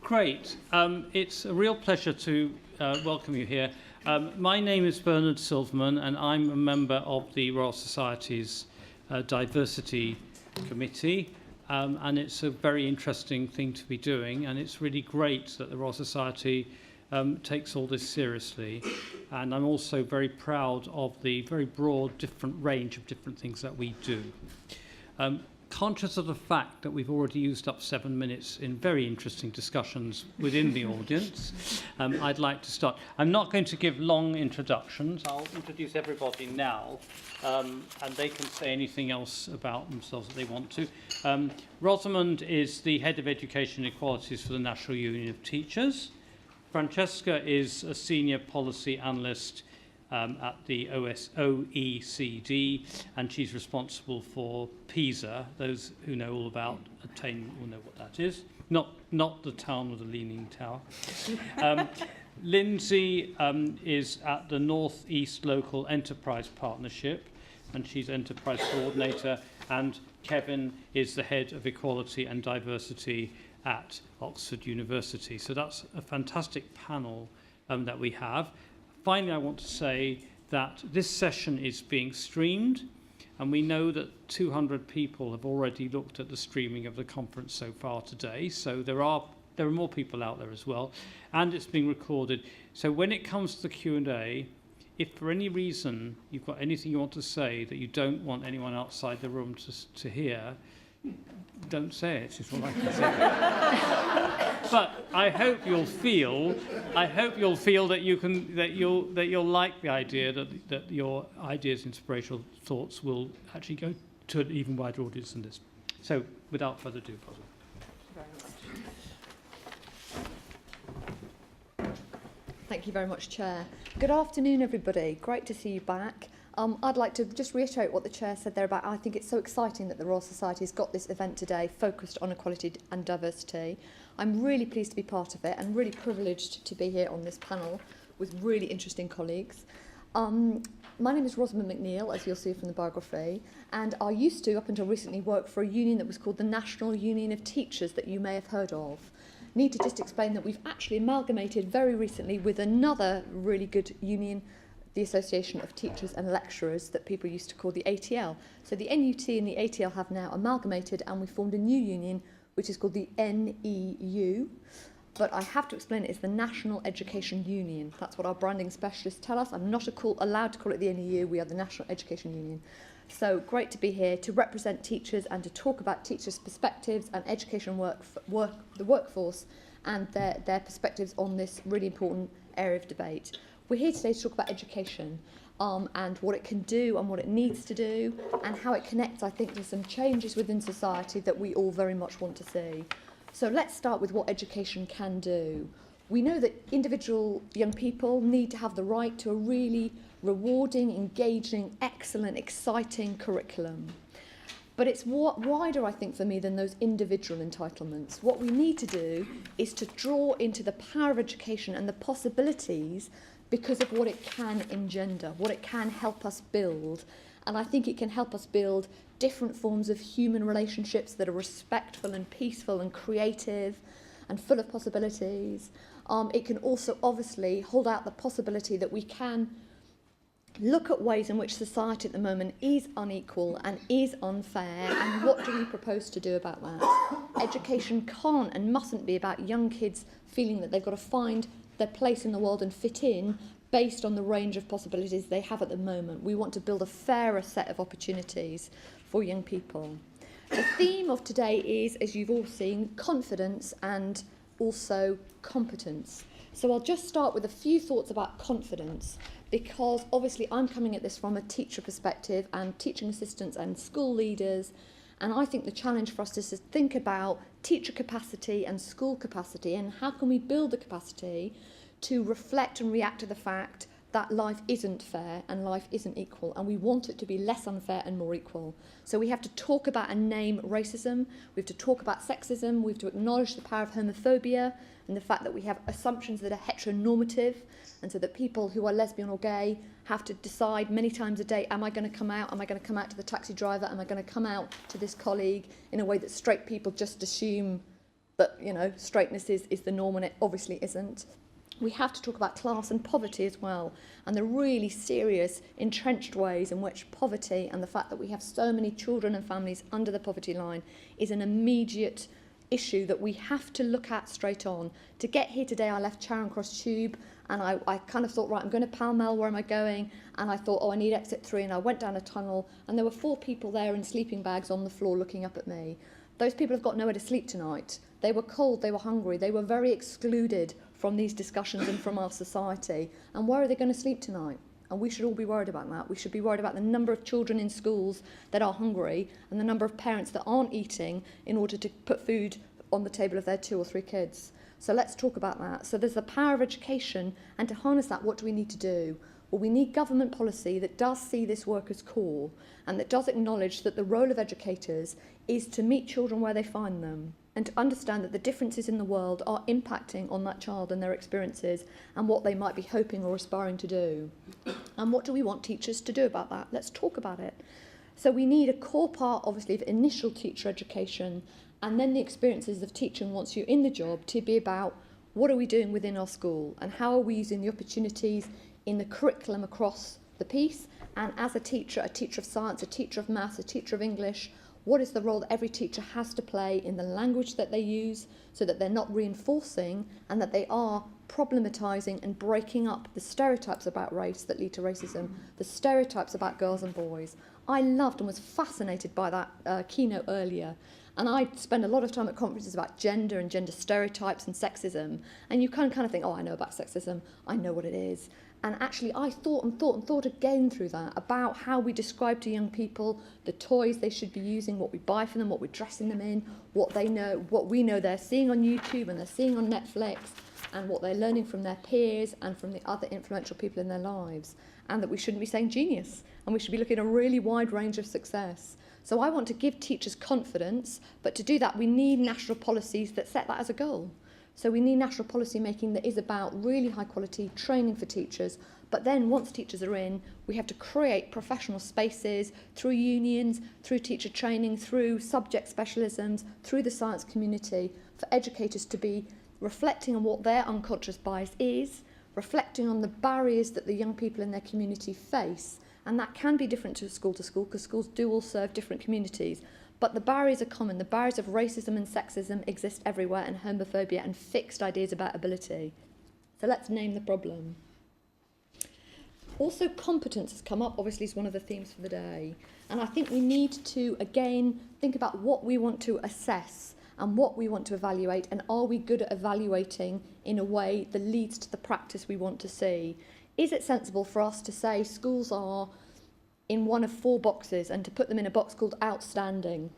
Great. It's a real pleasure to welcome you here. My name is Bernard Silverman, and I'm a member of the Royal Society's Diversity Committee. And it's a very interesting thing to be doing, and it's really great that the Royal Society takes all this seriously. And I'm also very proud of the very broad different range of different things that we do. Conscious of the fact that we've already used up 7 minutes in very interesting discussions within the audience, I'd like to start. I'm not going to give long introductions. I'll introduce everybody now, and they can say anything else about themselves that they want to. Rosamond is the Head of Education Equalities for the National Union of Teachers. Francesca is a Senior Policy Analyst at the OECD, and she's responsible for PISA. Those who know all about attainment will know what that is. Not the town with the leaning tower. Lindsay is at the North East Local Enterprise Partnership, and she's Enterprise Coordinator. And Kevin is the Head of Equality and Diversity at Oxford University. So that's a fantastic panel that we have. Finally, I want to say that this session is being streamed, and we know that 200 people have already looked at the streaming of the conference so far today. So there are more people out there as well, and it's being recorded. So when it comes to the Q&A, if for any reason you've got anything you want to say that you don't want anyone outside the room to hear, don't say it, is what I can say. But I hope you'll feel that you'll like the idea that your ideas, inspirational thoughts will actually go to an even wider audience than this. So without further ado, Boswell. Thank you very much, Chair. Good afternoon, everybody. Great to see you back. I'd like to just reiterate what the Chair said there about, I think it's so exciting that the Royal Society has got this event today focused on equality and diversity. I'm really pleased to be part of it and really privileged to be here on this panel with really interesting colleagues. My name is Rosamond McNeill, as you'll see from the biography, and I used to, up until recently, work for a union that was called the National Union of Teachers that you may have heard of. Need to just explain that we've actually amalgamated very recently with another really good union, the Association of Teachers and Lecturers, that people used to call the ATL. So the NUT and the ATL have now amalgamated, and we formed a new union which is called the NEU. But I have to explain it's the National Education Union. That's what our branding specialists tell us. I'm not allowed to call it the NEU. We are the National Education Union. So great to be here to represent teachers and to talk about teachers' perspectives and education the workforce and their perspectives on this really important area of debate. We're here today to talk about education and what it can do and what it needs to do and how it connects, I think, to some changes within society that we all very much want to see. So let's start with what education can do. We know that individual young people need to have the right to a really rewarding, engaging, excellent, exciting curriculum. But it's wider, I think, for me than those individual entitlements. What we need to do is to draw into the power of education and the possibilities because of what it can engender, what it can help us build. And I think it can help us build different forms of human relationships that are respectful and peaceful and creative and full of possibilities. It can also obviously hold out the possibility that we can look at ways in which society at the moment is unequal and is unfair, and what do we propose to do about that? Education can't and mustn't be about young kids feeling that they've got to find their place in the world and fit in based on the range of possibilities they have at the moment. We want to build a fairer set of opportunities for young people. The theme of today is, as you've all seen, confidence and also competence. So I'll just start with a few thoughts about confidence, because obviously I'm coming at this from a teacher perspective and teaching assistants and school leaders, and I think the challenge for us is to think about teacher capacity and school capacity and how can we build the capacity to reflect and react to the fact that life isn't fair and life isn't equal, and we want it to be less unfair and more equal. So we have to talk about and name racism, we have to talk about sexism, we have to acknowledge the power of homophobia and the fact that we have assumptions that are heteronormative, and so that people who are lesbian or gay have to decide many times a day, am I going to come out? Am I going to come out to the taxi driver? Am I going to come out to this colleague in a way that straight people just assume that, you know, straightness is the norm, and it obviously isn't. We have to talk about class and poverty as well, and the really serious, entrenched ways in which poverty and the fact that we have so many children and families under the poverty line is an immediate issue that we have to look at straight on. To get here today, I left Charing Cross Tube, and I kind of thought, right, I'm going to Pall Mall, where am I going? And I thought, oh, I need exit 3, and I went down a tunnel, and there were 4 people there in sleeping bags on the floor looking up at me. Those people have got nowhere to sleep tonight. They were cold, they were hungry, they were very excluded from these discussions and from our society. And where are they going to sleep tonight? And we should all be worried about that. We should be worried about the number of children in schools that are hungry and the number of parents that aren't eating in order to put food on the table of their 2 or 3 kids. So let's talk about that. So there's the power of education, and to harness that, what do we need to do? Well, we need government policy that does see this work as core and that does acknowledge that the role of educators is to meet children where they find them and to understand that the differences in the world are impacting on that child and their experiences and what they might be hoping or aspiring to do. And what do we want teachers to do about that? Let's talk about it. So we need a core part, obviously, of initial teacher education, and then the experiences of teaching once you're in the job to be about what are we doing within our school and how are we using the opportunities in the curriculum across the piece. And as a teacher of science, a teacher of maths, a teacher of English, what is the role that every teacher has to play in the language that they use so that they're not reinforcing and that they are problematising and breaking up the stereotypes about race that lead to racism, the stereotypes about girls and boys. I loved and was fascinated by that keynote earlier. And I spend a lot of time at conferences about gender and gender stereotypes and sexism. And you kind of think, oh, I know about sexism, I know what it is. And actually I thought again through that about how we describe to young people the toys they should be using, what we buy for them, what we're dressing them in, what they know, what we know they're seeing on YouTube and they're seeing on Netflix, and what they're learning from their peers and from the other influential people in their lives. And that we shouldn't be saying genius, and we should be looking at a really wide range of success. So I want to give teachers confidence, but to do that we need national policies that set that as a goal. So we need national policy making that is about really high quality training for teachers, but then once teachers are in, we have to create professional spaces through unions, through teacher training, through subject specialisms, through the science community, for educators to be reflecting on what their unconscious bias is, reflecting on the barriers that the young people in their community face. And that can be different to school, because schools do all serve different communities. But the barriers are common. The barriers of racism and sexism exist everywhere, and homophobia and fixed ideas about ability. So let's name the problem. Also, competence has come up, obviously, is one of the themes for the day. And I think we need to, again, think about what we want to assess and what we want to evaluate, and are we good at evaluating in a way that leads to the practice we want to see? Is it sensible for us to say schools are in one of 4 boxes and to put them in a box called outstanding?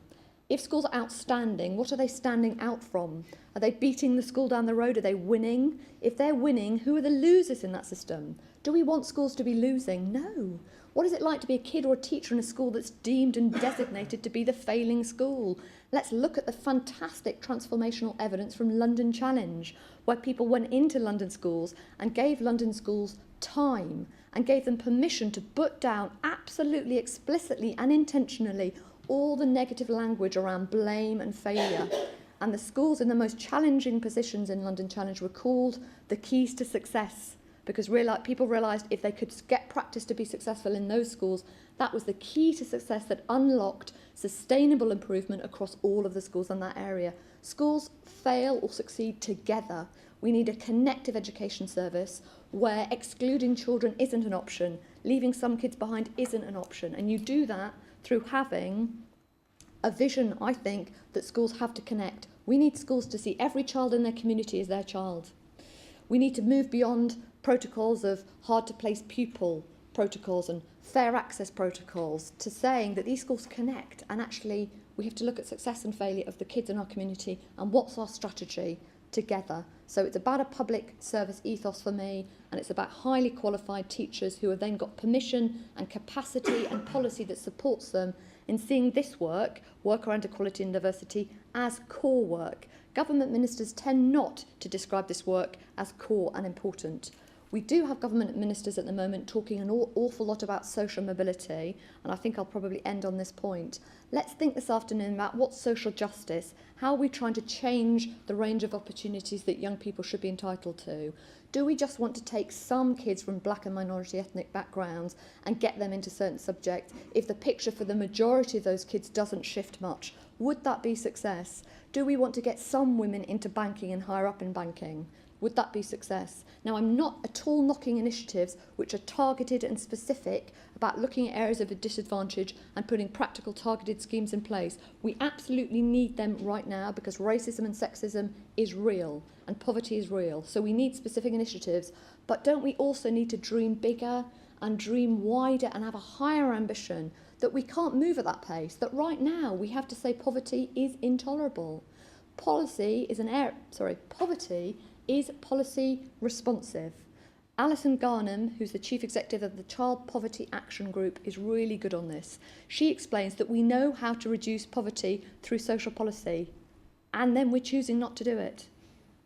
If schools are outstanding, what are they standing out from? Are they beating the school down the road? Are they winning? If they're winning, who are the losers in that system? Do we want schools to be losing? No. What is it like to be a kid or a teacher in a school that's deemed and designated to be the failing school? Let's look at the fantastic transformational evidence from London Challenge, where people went into London schools and gave London schools time and gave them permission to put down absolutely explicitly and intentionally all the negative language around blame and failure. And the schools in the most challenging positions in London Challenge were called the keys to success, because people realised if they could get practice to be successful in those schools, that was the key to success that unlocked sustainable improvement across all of the schools in that area. Schools fail or succeed together. We need a connective education service where excluding children isn't an option, leaving some kids behind isn't an option. And you do that through having a vision, I think, that schools have to connect. We need schools to see every child in their community as their child. We need to move beyond protocols of hard-to-place pupil protocols and fair access protocols to saying that these schools connect, and actually we have to look at success and failure of the kids in our community and what's our strategy together. So it's about a public service ethos for me, and it's about highly qualified teachers who have then got permission and capacity and policy that supports them in seeing this work around equality and diversity, as core work. Government ministers tend not to describe this work as core and important. We do have government ministers at the moment talking an awful lot about social mobility, and I think I'll probably end on this point. Let's think this afternoon about what's social justice. How are we trying to change the range of opportunities that young people should be entitled to? Do we just want to take some kids from black and minority ethnic backgrounds and get them into certain subjects if the picture for the majority of those kids doesn't shift much? Would that be success? Do we want to get some women into banking and higher up in banking? Would that be success? Now, I'm not at all knocking initiatives which are targeted and specific about looking at areas of a disadvantage and putting practical targeted schemes in place. We absolutely need them right now because racism and sexism is real and poverty is real. So we need specific initiatives, but don't we also need to dream bigger and dream wider and have a higher ambition that we can't move at that pace, that right now we have to say poverty is intolerable. Poverty is policy responsive. Alison Garnham, who's the Chief Executive of the Child Poverty Action Group, is really good on this. She explains that we know how to reduce poverty through social policy, and then we're choosing not to do it.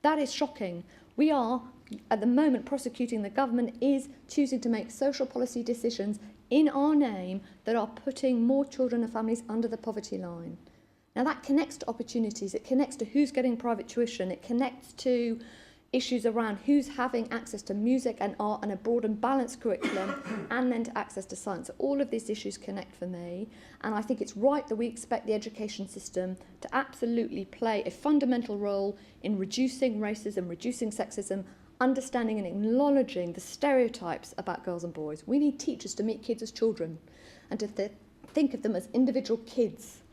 That is shocking. We are, at the moment, prosecuting the government is choosing to make social policy decisions in our name that are putting more children and families under the poverty line. Now that connects to opportunities, it connects to who's getting private tuition, it connects to issues around who's having access to music and art and a broad and balanced curriculum and then to access to science. So all of these issues connect for me, and I think it's right that we expect the education system to absolutely play a fundamental role in reducing racism, reducing sexism, understanding and acknowledging the stereotypes about girls and boys. We need teachers to meet kids as children and to think of them as individual kids,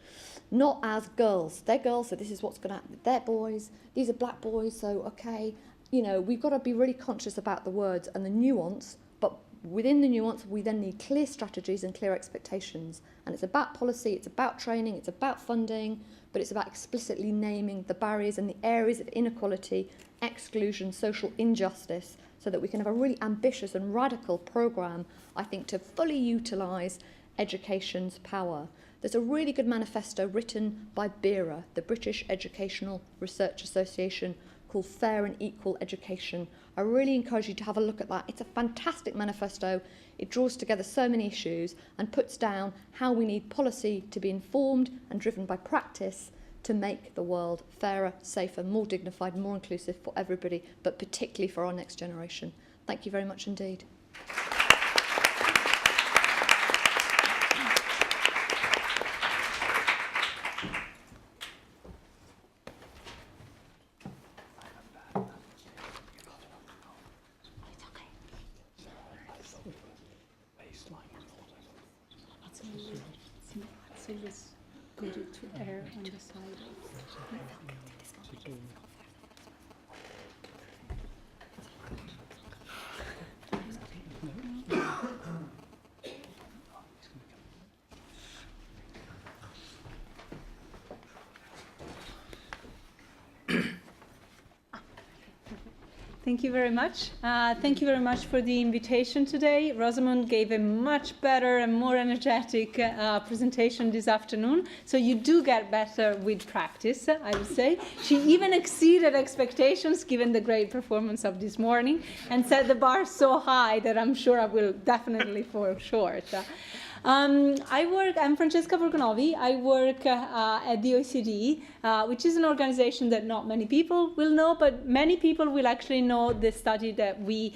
not as girls. They're girls, so this is what's going to happen. They're boys, these are black boys, so okay. You know, we've got to be really conscious about the words and the nuance, but within the nuance, we then need clear strategies and clear expectations. And it's about policy, it's about training, it's about funding, but it's about explicitly naming the barriers and the areas of inequality, exclusion, social injustice, so that we can have a really ambitious and radical programme, I think, to fully utilise education's power. There's a really good manifesto written by BERA, the British Educational Research Association, called Fair and Equal Education. I really encourage you to have a look at that. It's a fantastic manifesto. It draws together so many issues and puts down how we need policy to be informed and driven by practice to make the world fairer, safer, more dignified, more inclusive for everybody, but particularly for our next generation. Thank you very much indeed. So just put it to air on the side. Thank you very much. Thank you very much for the invitation today. Rosamund gave a much better and more energetic presentation this afternoon. So you do get better with practice, I would say. She even exceeded expectations given the great performance of this morning and set the bar so high that I'm sure I will definitely fall short. I'm Francesca Borgonovi. I work at the OECD, which is an organization that not many people will know, but many people will actually know the study that we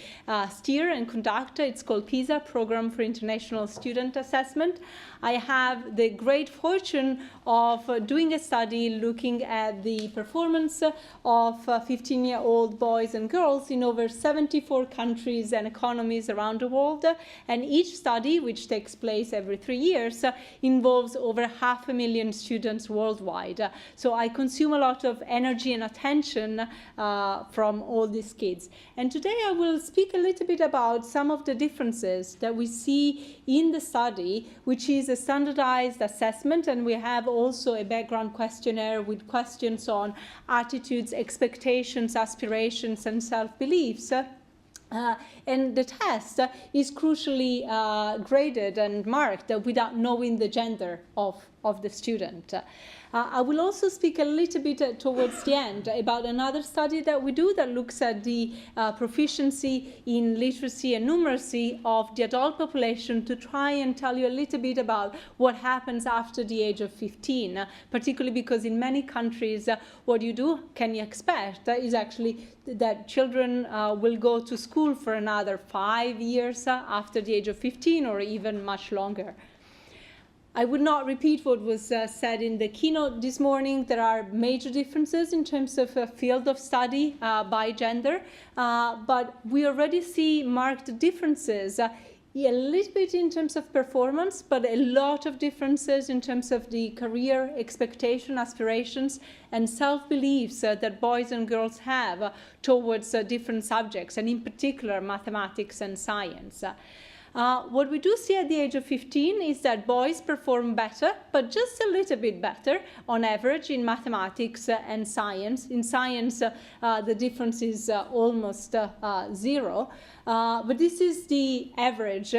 steer and conduct. It's called PISA, Program for International Student Assessment. I have the great fortune of doing a study looking at the performance of 15-year-old boys and girls in over 74 countries and economies around the world. And each study, which takes place every 3 years, involves over 500,000 students worldwide. So I consume a lot of energy and attention from all these kids. And today I will speak a little bit about some of the differences that we see in the study, which is a standardized assessment, and we have also a background questionnaire with questions on attitudes, expectations, aspirations, and self-beliefs. And the test is crucially graded and marked without knowing the gender of of the student. I will also speak a little bit towards the end about another study that we do that looks at the proficiency in literacy and numeracy of the adult population, to try and tell you a little bit about what happens after the age of 15, particularly because in many countries what you do, can you expect, is actually that children will go to school for another 5 years after the age of 15, or even much longer. I would not repeat what was said in the keynote this morning. There are major differences in terms of field of study by gender, but we already see marked differences, a little bit in terms of performance, but a lot of differences in terms of the career expectation, aspirations, and self-beliefs that boys and girls have towards different subjects, and in particular mathematics and science. What we do see at the age of 15 is that boys perform better, but just a little bit better on average in mathematics and science. In science, the difference is almost zero, but this is the average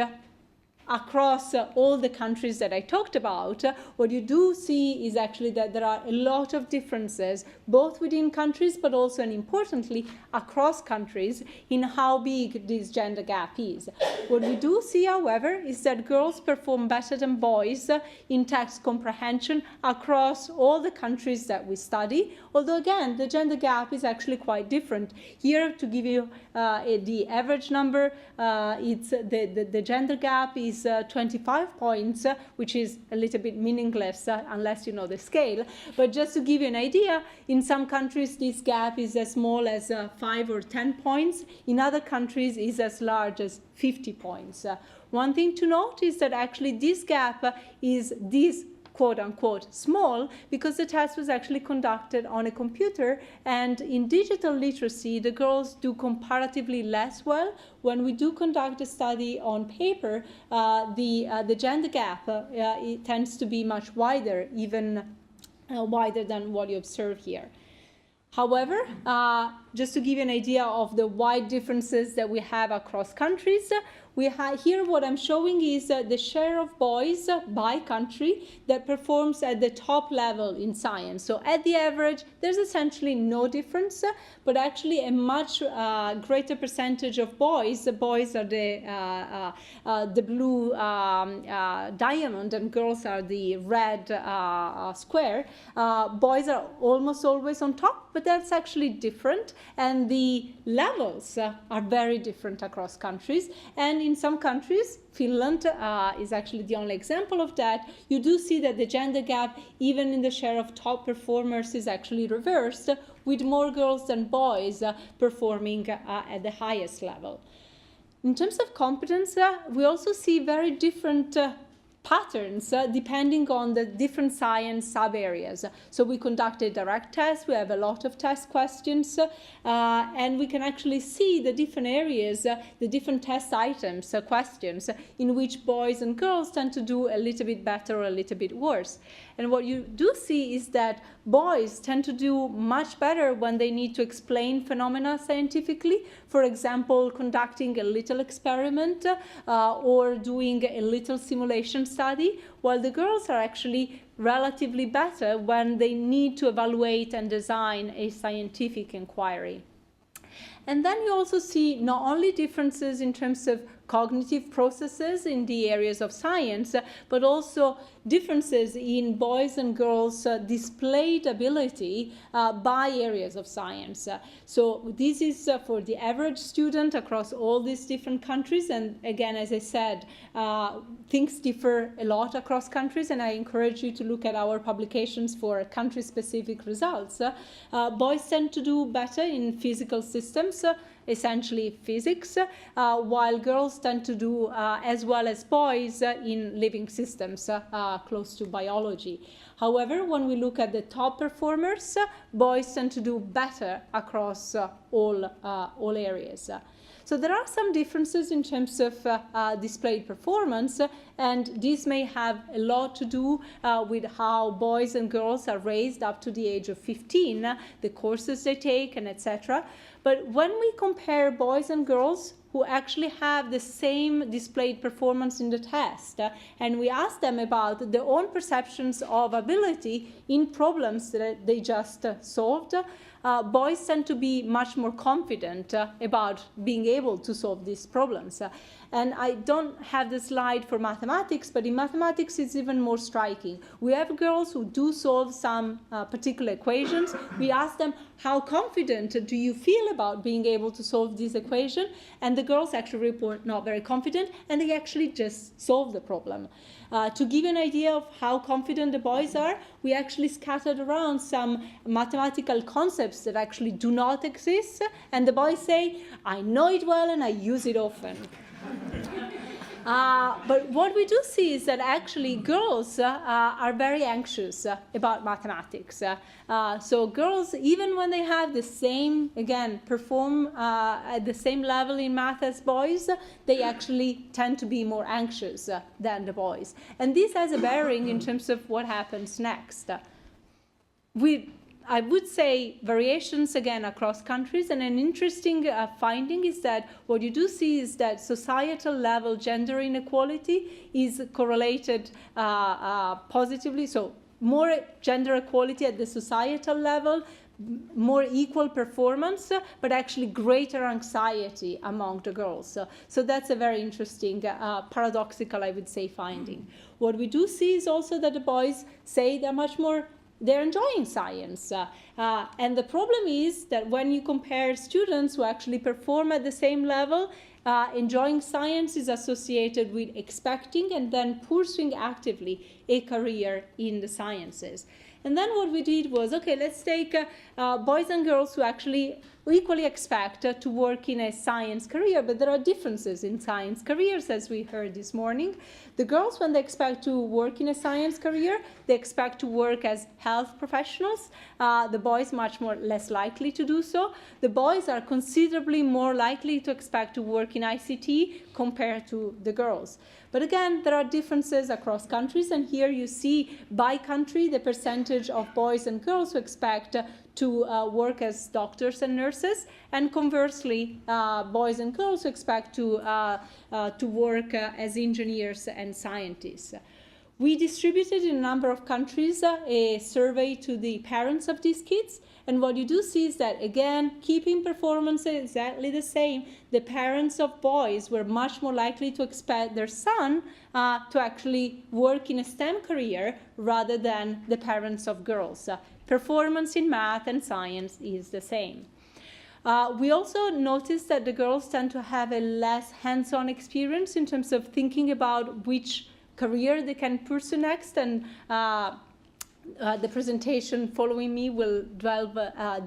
across all the countries that I talked about. What you do see is actually that there are a lot of differences, both within countries, but also, and importantly, across countries, in how big this gender gap is. What we do see, however, is that girls perform better than boys in text comprehension across all the countries that we study, although again, the gender gap is actually quite different. Here, to give you the average number, it's the gender gap is 25 points, which is a little bit meaningless unless you know the scale. But just to give you an idea, in some countries this gap is as small as 5 or 10 points. In other countries is as large as 50 points. One thing to note is that actually this gap is this quote-unquote small because the test was actually conducted on a computer, and in digital literacy the girls do comparatively less well. When we do conduct a study on paper, the gender gap it tends to be much wider, even wider than what you observe here. However, just to give you an idea of the wide differences that we have across countries, here what I'm showing is the share of boys by country that performs at the top level in science. So at the average, there's essentially no difference, but actually a much greater percentage of boys. The boys are the blue diamond and girls are the red square. Boys are almost always on top, but that's actually different, and the levels are very different across countries. And in some countries, Finland is actually the only example of that, you do see that the gender gap, even in the share of top performers, is actually reversed, with more girls than boys performing at the highest level. In terms of competence, we also see very different patterns depending on the different science sub-areas. So we conduct a direct test, we have a lot of test questions, and we can actually see the different areas, the different test items, questions, in which boys and girls tend to do a little bit better or a little bit worse. And what you do see is that boys tend to do much better when they need to explain phenomena scientifically, for example, conducting a little experiment or doing a little simulation study, while the girls are actually relatively better when they need to evaluate and design a scientific inquiry. And then you also see not only differences in terms of cognitive processes in the areas of science, but also differences in boys and girls' displayed ability by areas of science. So this is for the average student across all these different countries. And again, as I said, things differ a lot across countries, and I encourage you to look at our publications for country-specific results. Boys tend to do better in physical systems, essentially physics, while girls tend to do as well as boys in living systems, close to biology. However, when we look at the top performers, boys tend to do better across all areas. So there are some differences in terms of displayed performance, and this may have a lot to do with how boys and girls are raised up to the age of 15, the courses they take, and etc. But when we compare boys and girls who actually have the same displayed performance in the test, and we ask them about their own perceptions of ability in problems that they just solved. Boys tend to be much more confident about being able to solve these problems. And I don't have the slide for mathematics, but in mathematics it's even more striking. We have girls who do solve some particular equations. We ask them, how confident do you feel about being able to solve this equation? And the girls actually report not very confident, and they actually just solve the problem. To give you an idea of how confident the boys are, we actually scattered around some mathematical concepts that actually do not exist, and the boys say, I know it well and I use it often. But what we do see is that actually girls are very anxious about mathematics. So girls, even when they have the same, again, perform at the same level in math as boys, they actually tend to be more anxious than the boys. And this has a bearing in terms of what happens next. I would say variations again across countries, and an interesting finding is that what you do see is that societal level gender inequality is correlated positively. So more gender equality at the societal level, more equal performance, but actually greater anxiety among the girls. So that's a very interesting, paradoxical, I would say, finding. What we do see is also that the boys say they're enjoying science. And the problem is that when you compare students who actually perform at the same level, enjoying science is associated with expecting and then pursuing actively a career in the sciences. And then what we did was, okay, let's take boys and girls who actually equally expect to work in a science career, but there are differences in science careers, as we heard this morning. The girls, when they expect to work in a science career, they expect to work as health professionals. The boys much less likely to do so. The boys are considerably more likely to expect to work in ICT compared to the girls. But again, there are differences across countries, and here you see by country the percentage of boys and girls who expect to work as doctors and nurses, and conversely, boys and girls who expect to work as engineers and scientists. We distributed in a number of countries a survey to the parents of these kids, and what you do see is that, again, keeping performance exactly the same, the parents of boys were much more likely to expect their son to actually work in a STEM career rather than the parents of girls. Performance in math and science is the same. We also noticed that the girls tend to have a less hands-on experience in terms of thinking about which career they can pursue next, and the presentation following me will delve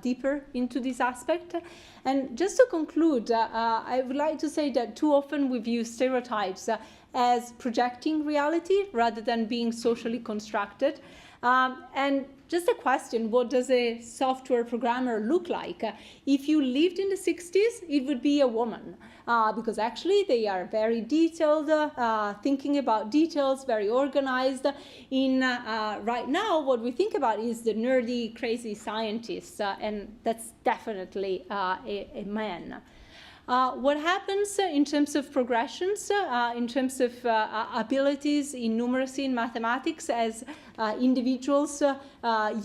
deeper into this aspect. And just to conclude, I would like to say that too often we view stereotypes as projecting reality rather than being socially constructed. And just a question, what does a software programmer look like? If you lived in the 60s, it would be a woman, because actually they are very detailed, thinking about details, very organized. Right now, what we think about is the nerdy, crazy scientist, and that's definitely a man. What happens in terms of progressions, in terms of abilities in numeracy and mathematics as individuals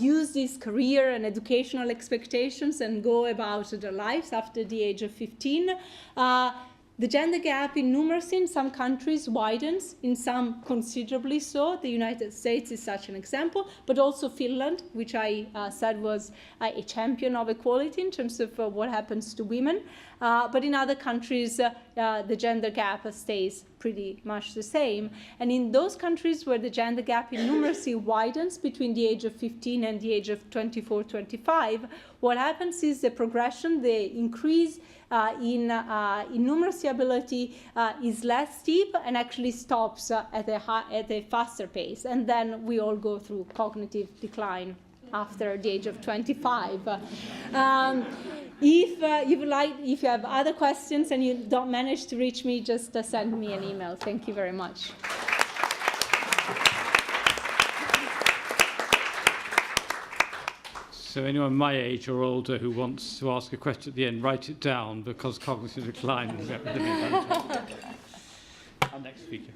use these career and educational expectations and go about their lives after the age of 15? The gender gap in numeracy in some countries widens, in some considerably so. The United States is such an example, but also Finland, which I said was a champion of equality in terms of what happens to women. But in other countries, the gender gap stays pretty much the same. And in those countries where the gender gap in numeracy widens between the age of 15 and the age of 24, 25, what happens is the progression, the increase in numeracy ability is less steep and actually stops at a faster pace. And then we all go through cognitive decline after the age of 25. If you have other questions and you don't manage to reach me, just send me an email. Thank you very much. So anyone my age or older who wants to ask a question at the end, write it down, because cognitive decline is epidemic. Our next speaker.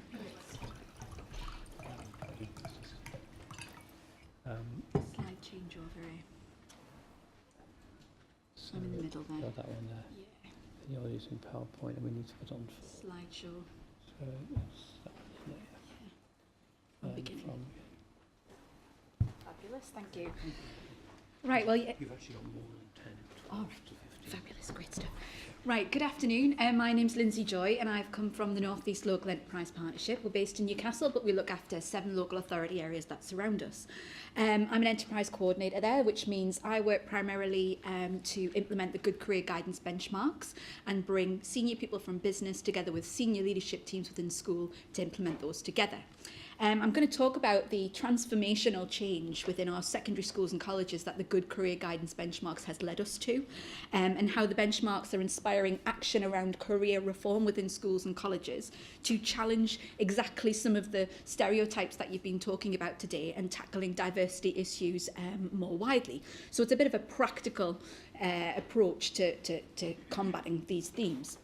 Slide change over here. I'm in the middle there. Got that one there. Yeah. You're using PowerPoint, and we need to put on. Slideshow. So it's that one there. Beginning. From Fabulous, thank you. Right, well, You've actually got more than 10. all right, fabulous, great stuff. Right, good afternoon. My name's Lindsay Joy and I've come from the North East Local Enterprise Partnership. We're based in Newcastle, but we look after 7 local authority areas that surround us. I'm an enterprise coordinator there, which means I work primarily to implement the Good Career Guidance benchmarks and bring senior people from business together with senior leadership teams within school to implement those together. I'm going to talk about the transformational change within our secondary schools and colleges that the Good Career Guidance benchmarks has led us to, and how the benchmarks are inspiring action around career reform within schools and colleges to challenge exactly some of the stereotypes that you've been talking about today and tackling diversity issues more widely. So it's a bit of a practical approach to combating these themes.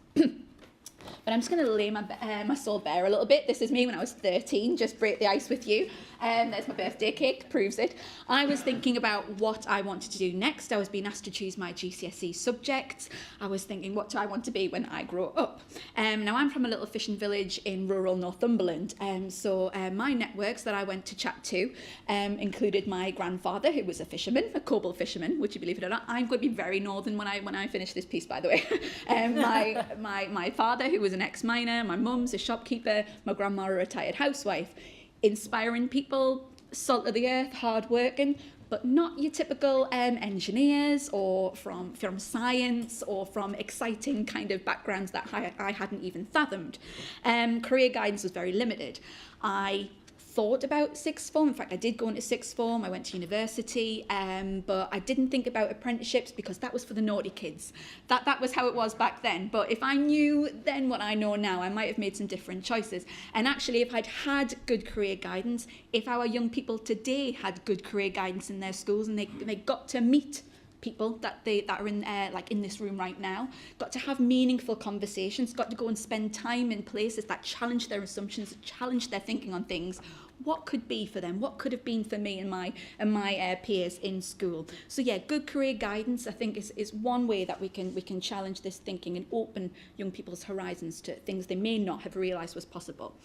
But I'm just going to lay my soul bare a little bit. This is me when I was 13, just break the ice with you. There's my birthday cake, proves it. I was thinking about what I wanted to do next. I was being asked to choose my GCSE subjects. I was thinking, what do I want to be when I grow up? Now, I'm from a little fishing village in rural Northumberland. So my networks that I went to chat to included my grandfather, who was a fisherman, a Coble fisherman, would you believe it or not? I'm going to be very northern when I finish this piece, by the way. My father, who was an ex-miner, my mum's a shopkeeper, my grandma a retired housewife. Inspiring people, salt of the earth, hard working, but not your typical engineers or from science or from exciting kind of backgrounds that I hadn't even fathomed. Career guidance was very limited. I thought about sixth form. In fact, I did go into sixth form. I went to university, but I didn't think about apprenticeships because that was for the naughty kids. That was how it was back then. But if I knew then what I know now, I might have made some different choices. And actually, if I'd had good career guidance, if our young people today had good career guidance in their schools and they got to meet people that are in like in this room right now, got to have meaningful conversations, got to go and spend time in places that challenge their assumptions, challenge their thinking on things. What could be for them? What could have been for me and my peers in school? So yeah, good career guidance, I think, is one way that we can challenge this thinking and open young people's horizons to things they may not have realised was possible.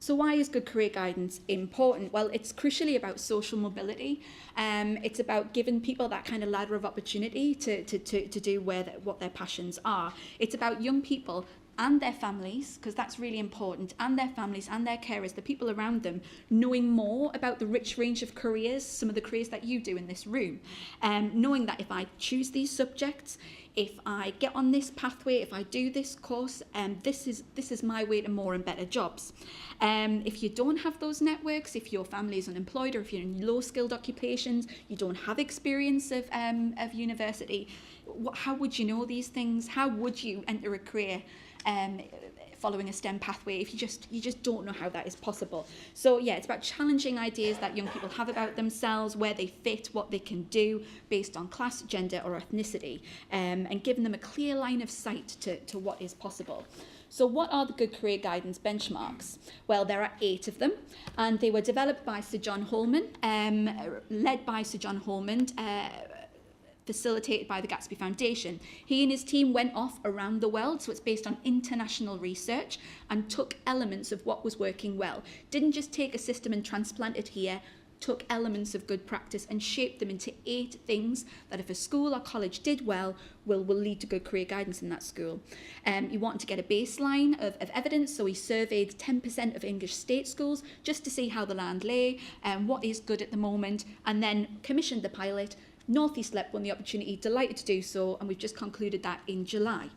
So why is good career guidance important? Well, it's crucially about social mobility. It's about giving people that kind of ladder of opportunity to do what their passions are. It's about young people and their families, because that's really important, and their families and their carers, the people around them, knowing more about the rich range of careers, some of the careers that you do in this room. Knowing that if I choose these subjects, if I get on this pathway, if I do this course, this is my way to more and better jobs. If you don't have those networks, if your family is unemployed or if you're in low-skilled occupations, you don't have experience of university, how would you know these things? How would you enter a career following a STEM pathway if you just don't know how that is possible? So yeah, it's about challenging ideas that young people have about themselves, where they fit, what they can do based on class, gender or ethnicity, and giving them a clear line of sight to what is possible. So what are the Good Career Guidance benchmarks? Well, there are 8 of them, and they were developed by Sir John Holman, led by Sir John Holman, facilitated by the Gatsby Foundation. He and his team went off around the world, so it's based on international research, and took elements of what was working well. Didn't just take a system and transplant it here, took elements of good practice and shaped them into 8 things that if a school or college did well, will lead to good career guidance in that school. He wanted to get a baseline of evidence, so he surveyed 10% of English state schools just to see how the land lay, and what is good at the moment, and then commissioned the pilot. North East LEP won the opportunity, delighted to do so, and we've just concluded that in July.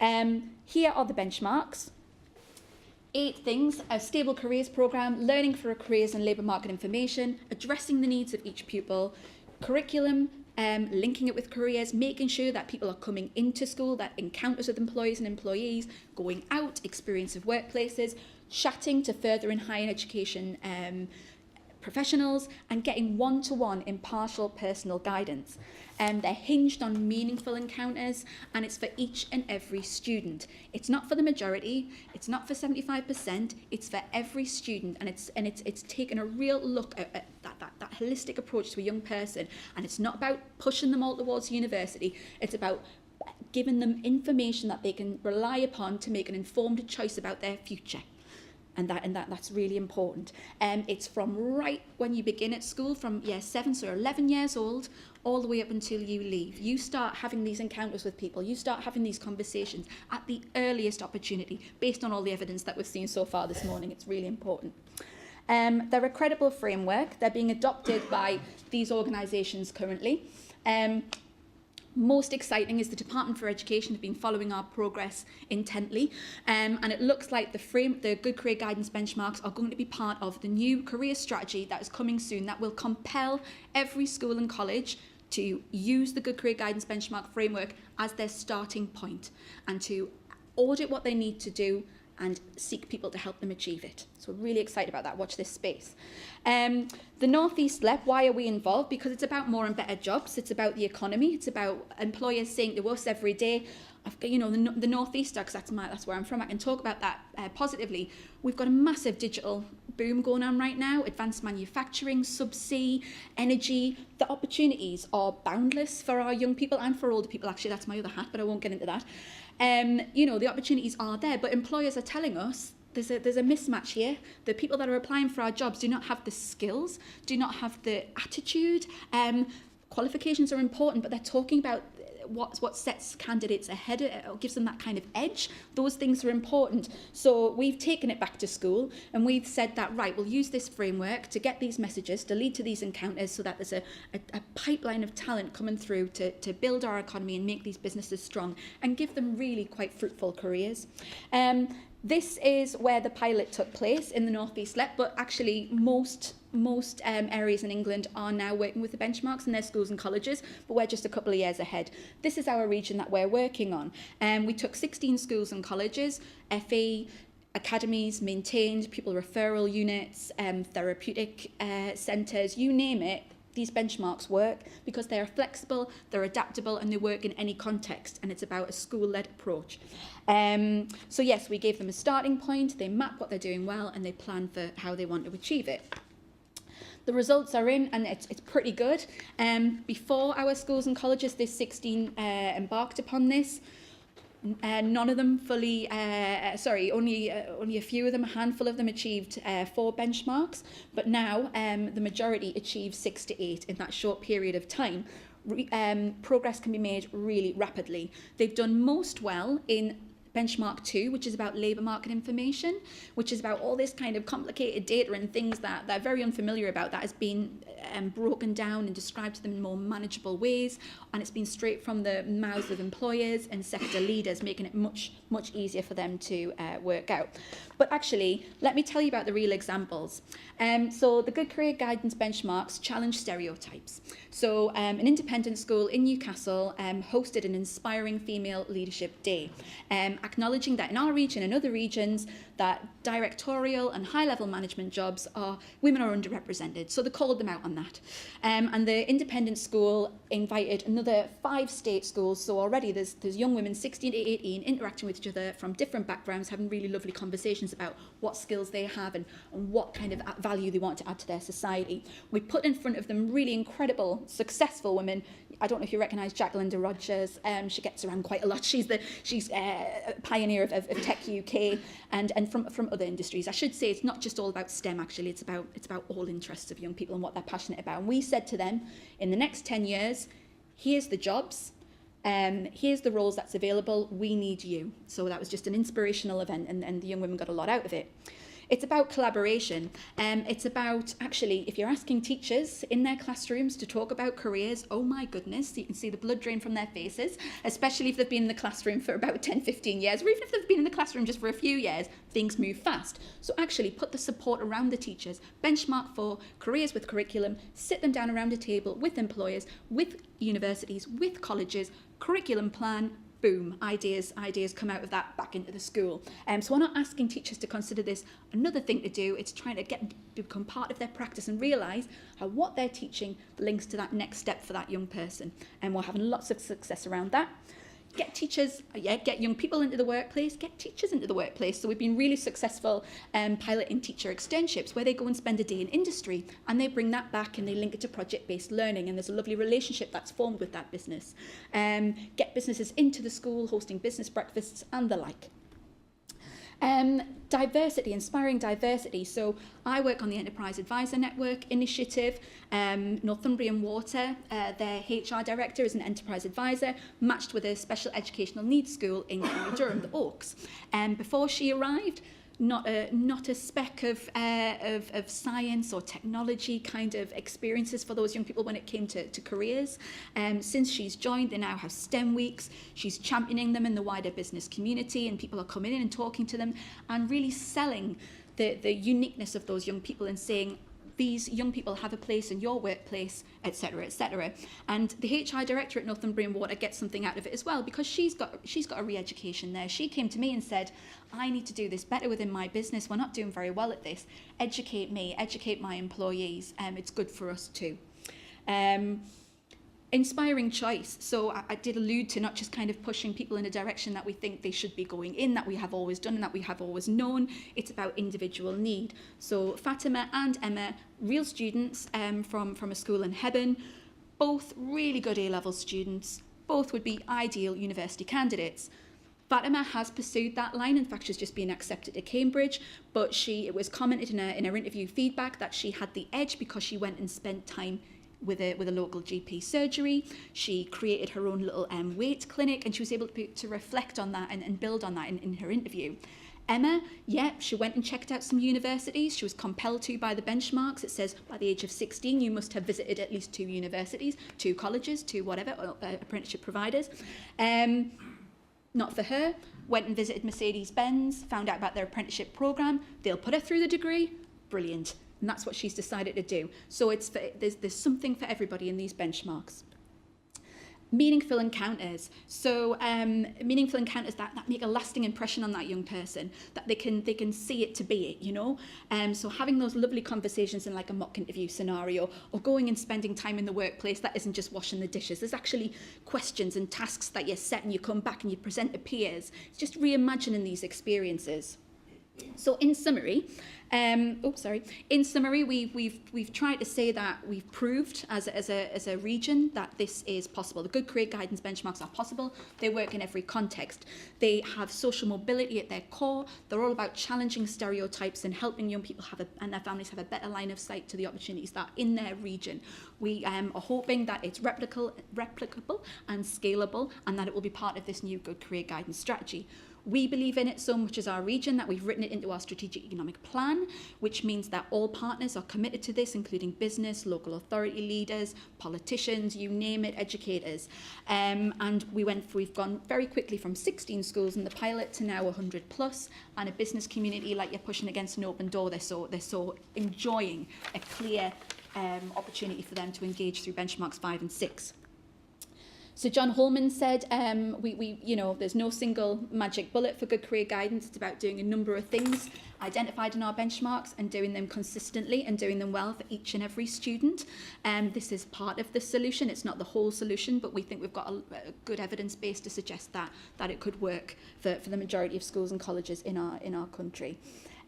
Here are the benchmarks. 8 things: a stable careers programme, learning for careers and labour market information, addressing the needs of each pupil, curriculum, linking it with careers, making sure that people are coming into school, that encounters with employers and employees, going out, experience of workplaces, chatting to further in higher education professionals, and getting one-to-one impartial personal guidance. They're hinged on meaningful encounters, and it's for each and every student. It's not for the majority, it's not for 75%, it's for every student, and it's taken a real look at that holistic approach to a young person. And it's not about pushing them all towards university, it's about giving them information that they can rely upon to make an informed choice about their future. And that's really important. It's from right when you begin at school, from year 7, so 11 years old, all the way up until you leave. You start having these encounters with people. You start having these conversations at the earliest opportunity, based on all the evidence that we've seen so far this morning. It's really important. They're a credible framework. They're being adopted by these organisations currently. Most exciting is the Department for Education have been following our progress intently, and it looks like the Good Career Guidance benchmarks are going to be part of the new career strategy that is coming soon, that will compel every school and college to use the Good Career Guidance benchmark framework as their starting point, and to audit what they need to do and seek people to help them achieve it. So we're really excited about that. Watch this space. The North East LEP, why are we involved? Because it's about more and better jobs. It's about the economy. It's about employers saying to us every day, you know, the North East, because that's where I'm from, I can talk about that positively. We've got a massive digital boom going on right now, advanced manufacturing, subsea, energy. The opportunities are boundless for our young people and for older people. Actually, that's my other hat, but I won't get into that. You know, the opportunities are there, but employers are telling us there's a mismatch here. The people that are applying for our jobs do not have the skills, do not have the attitude. Qualifications are important, but they're talking about what sets candidates ahead, or gives them that kind of edge. Those things are important. So we've taken it back to school, and we've said that, right, we'll use this framework to get these messages, to lead to these encounters, so that there's a pipeline of talent coming through to build our economy and make these businesses strong and give them really quite fruitful careers. This is where the pilot took place in the North East LEP, but actually most areas in England are now working with the benchmarks in their schools and colleges, but we're just a couple of years ahead. This is our region that we're working on. We took 16 schools and colleges, FE, academies, maintained, pupil referral units, therapeutic centres, you name it. These benchmarks work because they're flexible, they're adaptable, and they work in any context, and it's about a school-led approach. So yes, we gave them a starting point, they map what they're doing well, and they plan for how they want to achieve it. The results are in, and it's pretty good. Before our schools and colleges, this 16 embarked upon this. None of them fully, only a few of them, a handful of them achieved 4 benchmarks, but now the majority achieved 6 to 8 in that short period of time. Progress can be made really rapidly. They've done most well in benchmark 2, which is about labour market information, which is about all this kind of complicated data and things that they're very unfamiliar about, that has been broken down and described to them in more manageable ways, and it's been straight from the mouths of employers and sector leaders, making it much easier for them to work out. But actually, let me tell you about the real examples. So the Good Career Guidance benchmarks challenge stereotypes. So an independent school in Newcastle hosted an Inspiring Female Leadership Day, acknowledging that in our region and other regions that directorial and high-level management jobs women are underrepresented. So they called them out on that. And the independent school invited another 5 state schools. So already there's young women 16 to 18 interacting with each other from different backgrounds, having really lovely conversations about what skills they have and what kind of value they want to add to their society. We put in front of them really incredible, successful women. I don't know if you recognise Jacqueline de Rogers. She gets around quite a lot. She's a pioneer of Tech UK and from other industries. I should say it's not just all about STEM, actually. It's about all interests of young people and what they're passionate about. And we said to them, in the next 10 years, here's the jobs, here's the roles that's available, we need you. So that was just an inspirational event, and the young women got a lot out of it. It's about collaboration. It's about, actually, if you're asking teachers in their classrooms to talk about careers, oh my goodness, you can see the blood drain from their faces, especially if they've been in the classroom for about 10, 15 years, or even if they've been in the classroom just for a few years, things move fast. So actually put the support around the teachers, benchmark for careers with curriculum, sit them down around a table with employers, with universities, with colleges, curriculum plan, boom, ideas come out of that back into the school. So we're not asking teachers to consider this another thing to do. It's trying to become part of their practice and realise how what they're teaching links to that next step for that young person. And we're having lots of success around that. Get teachers, get young people into the workplace, get teachers into the workplace. So we've been really successful piloting teacher externships where they go and spend a day in industry and they bring that back and they link it to project-based learning, and there's a lovely relationship that's formed with that business. Get businesses into the school, hosting business breakfasts and the like. Diversity, inspiring diversity. So I work on the Enterprise Advisor Network initiative. Northumbrian Water, their HR director is an enterprise advisor, matched with a special educational needs school in County Durham, the Oaks. Before she arrived, not a speck of science or technology kind of experiences for those young people when it came to careers. Since she's joined, they now have STEM weeks. She's championing them in the wider business community, and people are coming in and talking to them and really selling the uniqueness of those young people and saying, these young people have a place in your workplace, etc., etc. And the HR director at Northumbrian Water gets something out of it as well, because she's got a re-education there. She came to me and said, I need to do this better within my business. We're not doing very well at this. Educate me, educate my employees. It's good for us too. Inspiring choice. So I did allude to not just kind of pushing people in a direction that we think they should be going in, that we have always done and that we have always known. It's about individual need. So Fatima and Emma, real students from a school in Hebburn, both really good A-level students, both would be ideal university candidates. Fatima has pursued that line. In fact, she's just been accepted to Cambridge, but it was commented in her interview feedback that she had the edge because she went and spent time with a local GP surgery. She created her own little weight clinic, and she was able to reflect on that and build on that in her interview. Emma, she went and checked out some universities. She was compelled to by the benchmarks. It says by the age of 16, you must have visited at least 2 universities, 2 colleges, 2 whatever, apprenticeship providers. Not for her. Went and visited Mercedes-Benz, found out about their apprenticeship programme. They'll put her through the degree. Brilliant. And that's what she's decided to do. So there's something for everybody in these benchmarks. Meaningful encounters. So meaningful encounters that make a lasting impression on that young person, that they can see it to be it, you know. So having those lovely conversations in like a mock interview scenario, or going and spending time in the workplace that isn't just washing the dishes. There's actually questions and tasks that you set and you come back and you present to peers. It's just reimagining these experiences. So in summary, we've tried to say that we've proved as a region that this is possible. The Good Career Guidance benchmarks are possible. They work in every context. They have social mobility at their core. They're all about challenging stereotypes and helping young people and their families have a better line of sight to the opportunities that are in their region. We are hoping that it's replicable and scalable, and that it will be part of this new Good Career Guidance strategy. We believe in it so much as our region that we've written it into our strategic economic plan, which means that all partners are committed to this, including business, local authority leaders, politicians, you name it, educators. And we've gone very quickly from 16 schools in the pilot to now 100 plus, and a business community like you're pushing against an open door. They're so enjoying a clear opportunity for them to engage through benchmarks 5 and 6. So John Holman said, there's no single magic bullet for Good Career Guidance. It's about doing a number of things identified in our benchmarks and doing them consistently and doing them well for each and every student. This is part of the solution. It's not the whole solution, but we think we've got a good evidence base to suggest that it could work for the majority of schools and colleges in our country.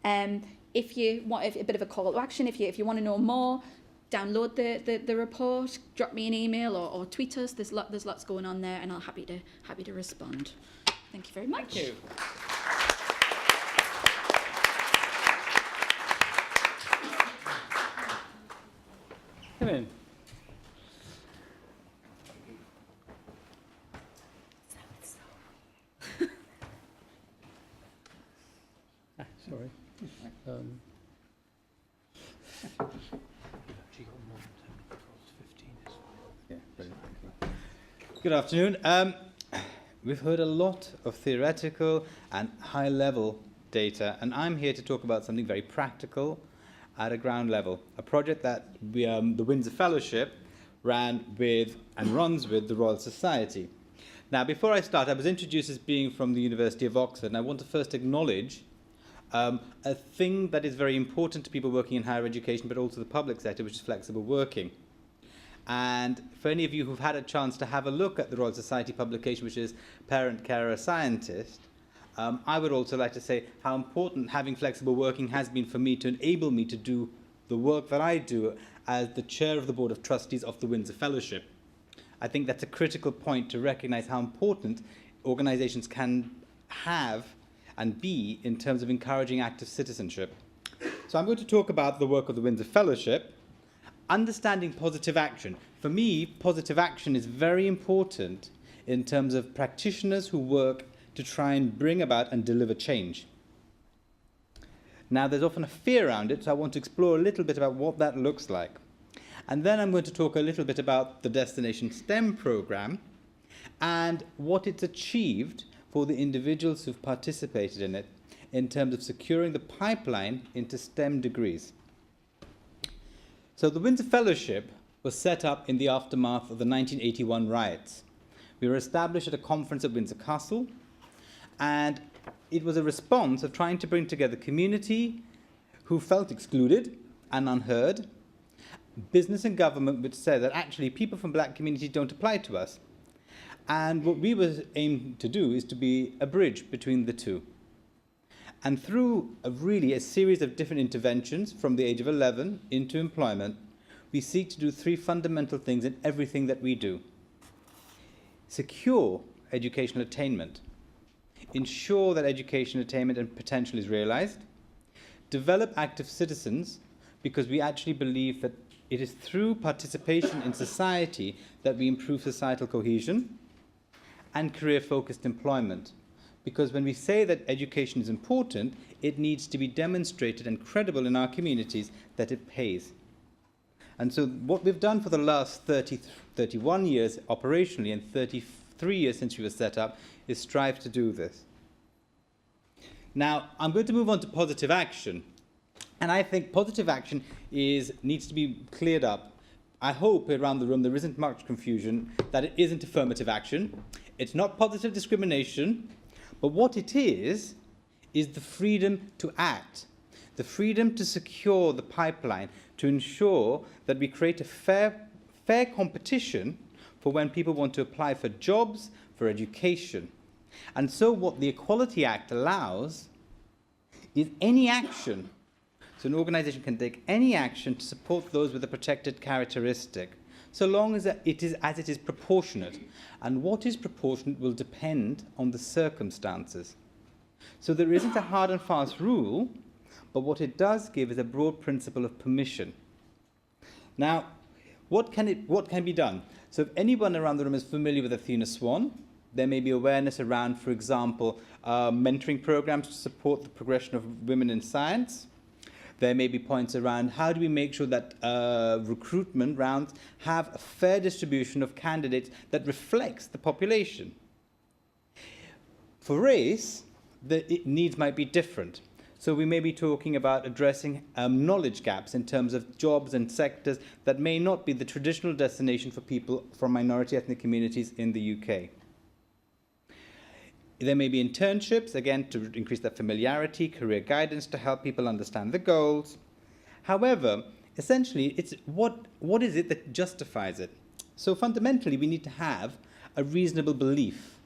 If you want a bit of a call to action, if you want to know more, download the report, drop me an email or tweet us. There's lots going on there, and I'll happy to respond. Thank you very much. Thank you. Come in. Sorry. Good afternoon. We've heard a lot of theoretical and high-level data, and I'm here to talk about something very practical at a ground level, a project that the Windsor Fellowship ran with and runs with the Royal Society. Now, before I start, I was introduced as being from the University of Oxford, and I want to first acknowledge a thing that is very important to people working in higher education, but also the public sector, which is flexible working. And for any of you who've had a chance to have a look at the Royal Society publication, which is Parent, Carer, Scientist, I would also like to say how important having flexible working has been for me to enable me to do the work that I do as the chair of the Board of Trustees of the Windsor Fellowship. I think that's a critical point to recognise how important organisations can have and be in terms of encouraging active citizenship. So I'm going to talk about the work of the Windsor Fellowship, understanding positive action. For me, positive action is very important in terms of practitioners who work to try and bring about and deliver change. Now, there's often a fear around it, so I want to explore a little bit about what that looks like. And then I'm going to talk a little bit about the Destination STEM programme and what it's achieved for the individuals who've participated in it in terms of securing the pipeline into STEM degrees. So the Windsor Fellowship was set up in the aftermath of the 1981 riots. We were established at a conference at Windsor Castle, and it was a response of trying to bring together community who felt excluded and unheard, business and government which said that actually people from black communities don't apply to us. And what we were aimed to do is to be a bridge between the two. And through a series of different interventions from the age of 11 into employment, we seek to do three fundamental things in everything that we do. Secure educational attainment, ensure that education attainment and potential is realized, develop active citizens, because we actually believe that it is through participation in society that we improve societal cohesion, and career-focused employment. Because when we say that education is important, it needs to be demonstrated and credible in our communities that it pays. And so what we've done for the last 31 years operationally and 33 years since we were set up is strive to do this. Now, I'm going to move on to positive action. And I think positive action needs to be cleared up. I hope around the room there isn't much confusion that it isn't affirmative action. It's not positive discrimination, but what it is the freedom to act, the freedom to secure the pipeline, to ensure that we create a fair competition for when people want to apply for jobs, for education. And so what the Equality Act allows is any action. So an organisation can take any action to support those with a protected characteristic, so long as it is proportionate. And what is proportionate will depend on the circumstances. So there isn't a hard and fast rule, but what it does give is a broad principle of permission. Now, what can be done? So if anyone around the room is familiar with Athena Swan, there may be awareness around, for example, mentoring programs to support the progression of women in science. There may be points around how do we make sure that recruitment rounds have a fair distribution of candidates that reflects the population. For race, the needs might be different. So we may be talking about addressing knowledge gaps in terms of jobs and sectors that may not be the traditional destination for people from minority ethnic communities in the UK. There may be internships, again, to increase that familiarity, career guidance to help people understand the goals. However, essentially, it's what is it that justifies it? So fundamentally, we need to have a reasonable belief,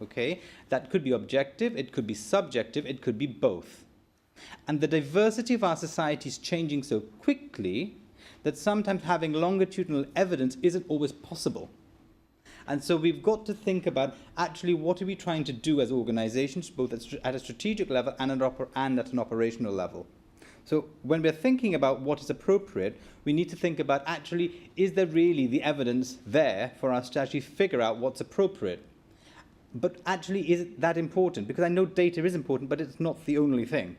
okay? That could be objective, it could be subjective, it could be both. And the diversity of our society is changing so quickly that sometimes having longitudinal evidence isn't always possible. And so we've got to think about actually what are we trying to do as organizations, both at a strategic level and at an operational level. So when we're thinking about what is appropriate, we need to think about actually, is there really the evidence there for us to actually figure out what's appropriate? But actually, is it that important? Because I know data is important, but it's not the only thing.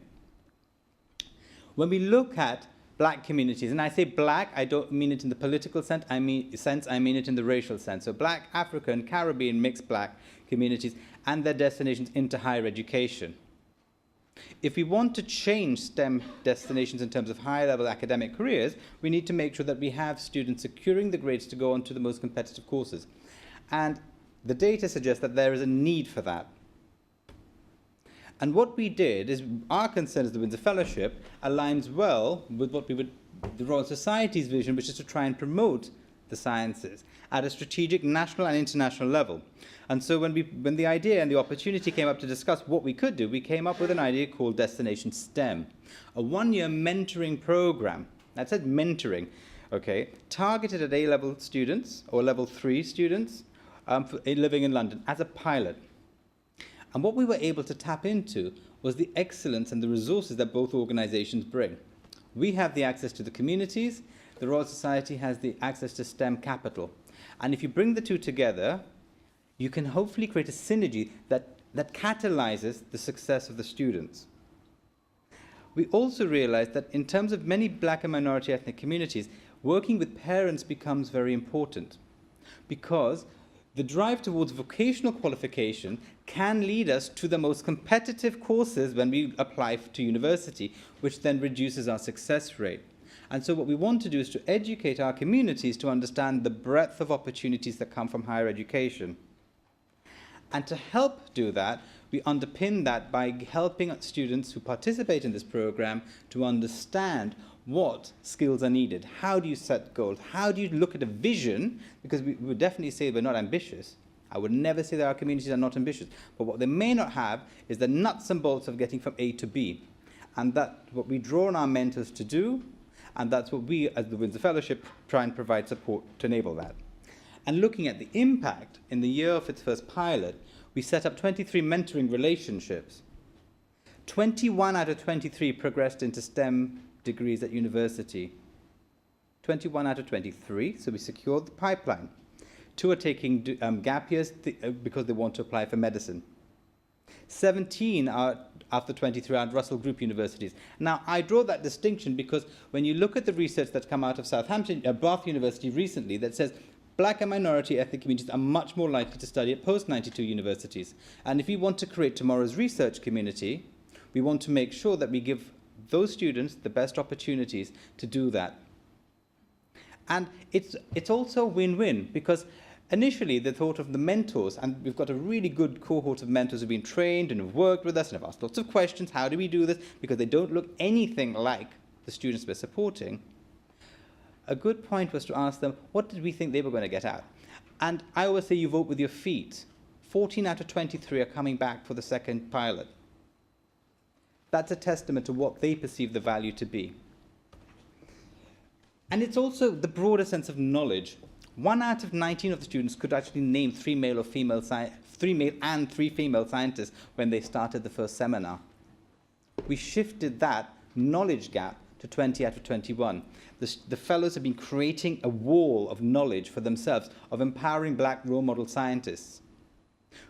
When we look at black communities, and I say black, I don't mean it in the political sense, I mean it in the racial sense. So black, African, Caribbean, mixed black communities and their destinations into higher education. If we want to change STEM destinations in terms of high-level academic careers, we need to make sure that we have students securing the grades to go on to the most competitive courses. And the data suggests that there is a need for that. And what we did is, our concern as the Windsor Fellowship aligns well with what the Royal Society's vision, which is to try and promote the sciences at a strategic national and international level. And so when the idea and the opportunity came up to discuss what we could do, we came up with an idea called Destination STEM, a one-year mentoring program. That said mentoring, okay, targeted at A-level students or level 3 students living in London as a pilot. And what we were able to tap into was the excellence and the resources that both organizations bring. We have the access to the communities, the Royal Society has the access to STEM capital. And if you bring the two together, you can hopefully create a synergy that catalyzes the success of the students. We also realized that in terms of many black and minority ethnic communities, working with parents becomes very important, because the drive towards vocational qualification can lead us to the most competitive courses when we apply to university, which then reduces our success rate. And so what we want to do is to educate our communities to understand the breadth of opportunities that come from higher education. And to help do that, we underpin that by helping students who participate in this program to understand what skills are needed. How do you set goals? How do you look at a vision? Because we would definitely say we're not ambitious. I would never say that our communities are not ambitious. But what they may not have is the nuts and bolts of getting from A to B. And that's what we draw on our mentors to do. And that's what we, as the Windsor Fellowship, try and provide support to enable that. And looking at the impact, in the year of its first pilot, we set up 23 mentoring relationships. 21 out of 23 progressed into STEM degrees at university. 21 out of 23, so we secured the pipeline. 2 are taking gap years because they want to apply for medicine. 17 are, after 23, are at Russell Group universities. Now, I draw that distinction because when you look at the research that's come out of Southampton, Bath University recently, that says black and minority ethnic communities are much more likely to study at post-92 universities. And if we want to create tomorrow's research community, we want to make sure that we give those students the best opportunities to do that. And it's also win-win, because initially they thought of the mentors, and we've got a really good cohort of mentors who've been trained and have worked with us and have asked lots of questions. How do we do this? Because they don't look anything like the students we're supporting. A good point was to ask them, what did we think they were going to get out? And I always say you vote with your feet. 14 out of 23 are coming back for the second pilot. That's a testament to what they perceive the value to be. And it's also the broader sense of knowledge. 1 out of 19 of the students could actually name 3 male and 3 female scientists when they started the first seminar. We shifted that knowledge gap to 20 out of 21. The fellows have been creating a wall of knowledge for themselves, of empowering black role model scientists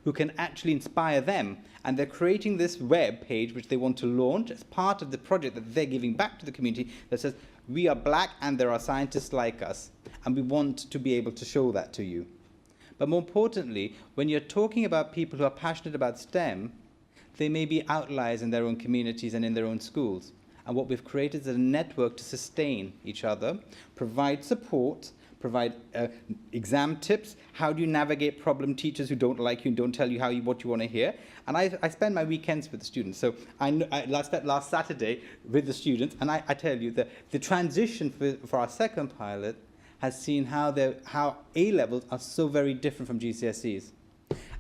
who can actually inspire them. And they're creating this web page which they want to launch as part of the project that they're giving back to the community that says, we are black and there are scientists like us, and we want to be able to show that to you. But more importantly, when you're talking about people who are passionate about STEM, they may be outliers in their own communities and in their own schools. And what we've created is a network to sustain each other, provide support, provide exam tips. How do you navigate problem teachers who don't like you and don't tell you what you want to hear? And I spend my weekends with the students. So I spent last Saturday with the students, and I tell you that the transition for our second pilot has seen how A-levels are so very different from GCSEs.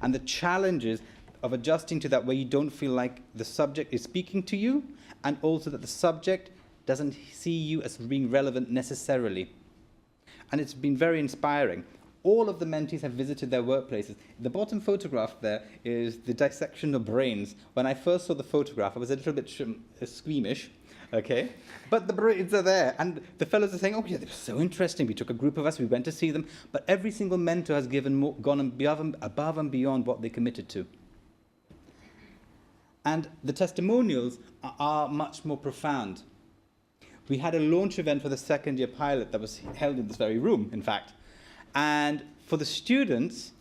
And the challenges of adjusting to that, where you don't feel like the subject is speaking to you, and also that the subject doesn't see you as being relevant necessarily. And it's been very inspiring. All of the mentees have visited their workplaces. The bottom photograph there is the dissection of brains. When I first saw the photograph, I was a little bit squeamish, okay? But the brains are there. And the fellows are saying, oh, yeah, they were so interesting. We took a group of us, we went to see them. But every single mentor has gone above and beyond what they committed to. And the testimonials are much more profound. We had a launch event for the second-year pilot that was held in this very room, in fact. And for the students,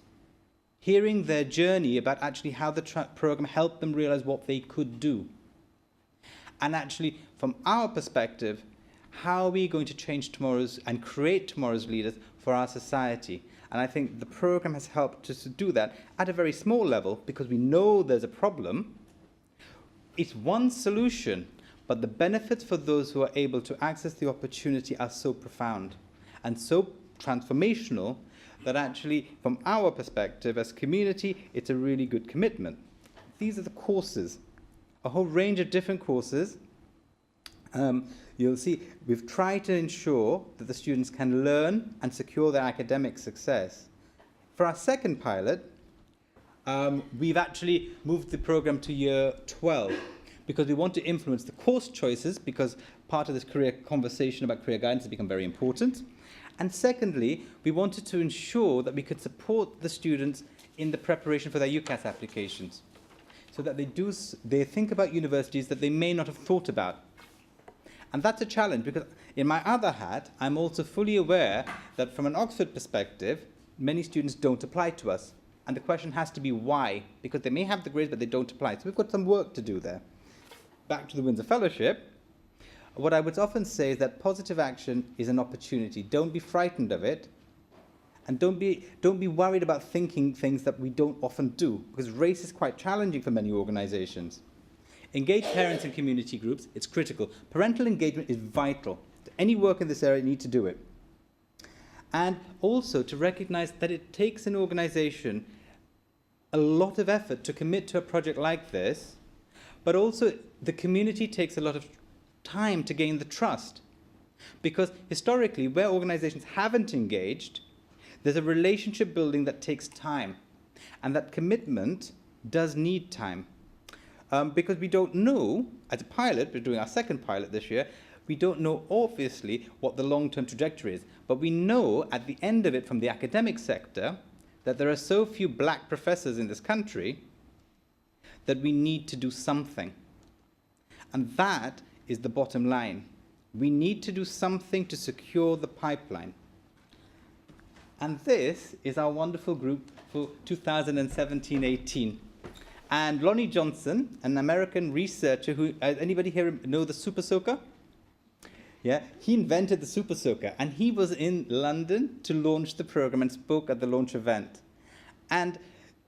hearing their journey about actually how the program helped them realize what they could do. And actually, from our perspective, how are we going to change tomorrow's and create tomorrow's leaders for our society? And I think the program has helped us to do that at a very small level because we know there's a problem. It's one solution, but the benefits for those who are able to access the opportunity are so profound and so transformational that actually, from our perspective as community, it's a really good commitment. These are the courses, a whole range of different courses. You'll see we've tried to ensure that the students can learn and secure their academic success. For our second pilot, we've actually moved the program to year 12 because we want to influence the course choices, because part of this career conversation about career guidance has become very important. And secondly, we wanted to ensure that we could support the students in the preparation for their UCAS applications, so that they think about universities that they may not have thought about. And that's a challenge, because in my other hat, I'm also fully aware that from an Oxford perspective, many students don't apply to us. And the question has to be why, because they may have the grades, but they don't apply. So we've got some work to do there. Back to the Windsor Fellowship. What I would often say is that positive action is an opportunity. Don't be frightened of it. And don't be worried about thinking things that we don't often do, because race is quite challenging for many organizations. Engage parents and community groups. It's critical. Parental engagement is vital. Any work in this area, you need to do it. And also to recognize that it takes an organization a lot of effort to commit to a project like this, but also the community takes a lot of time to gain the trust. Because historically, where organizations haven't engaged, there's a relationship building that takes time. And that commitment does need time. Because we don't know, as a pilot, we're doing our second pilot this year, we don't know, obviously, what the long-term trajectory is. But we know, at the end of it, from the academic sector, that there are so few black professors in this country that we need to do something. And that is the bottom line. We need to do something to secure the pipeline. And this is our wonderful group for 2017-18. And Lonnie Johnson, an American researcher who, anybody here know the Super Soaker? Yeah, he invented the Super Soaker, and he was in London to launch the program and spoke at the launch event. And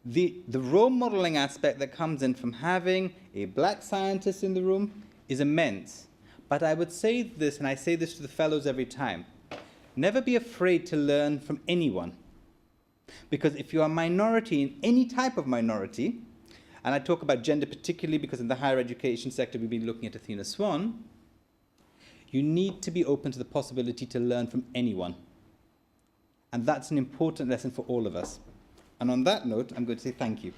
the role modeling aspect that comes in from having a black scientist in the room is immense. But I would say this, and I say this to the fellows every time, never be afraid to learn from anyone. Because if you are a minority in any type of minority, and I talk about gender particularly because in the higher education sector we've been looking at Athena Swan, you need to be open to the possibility to learn from anyone. And that's an important lesson for all of us. And on that note, I'm going to say thank you.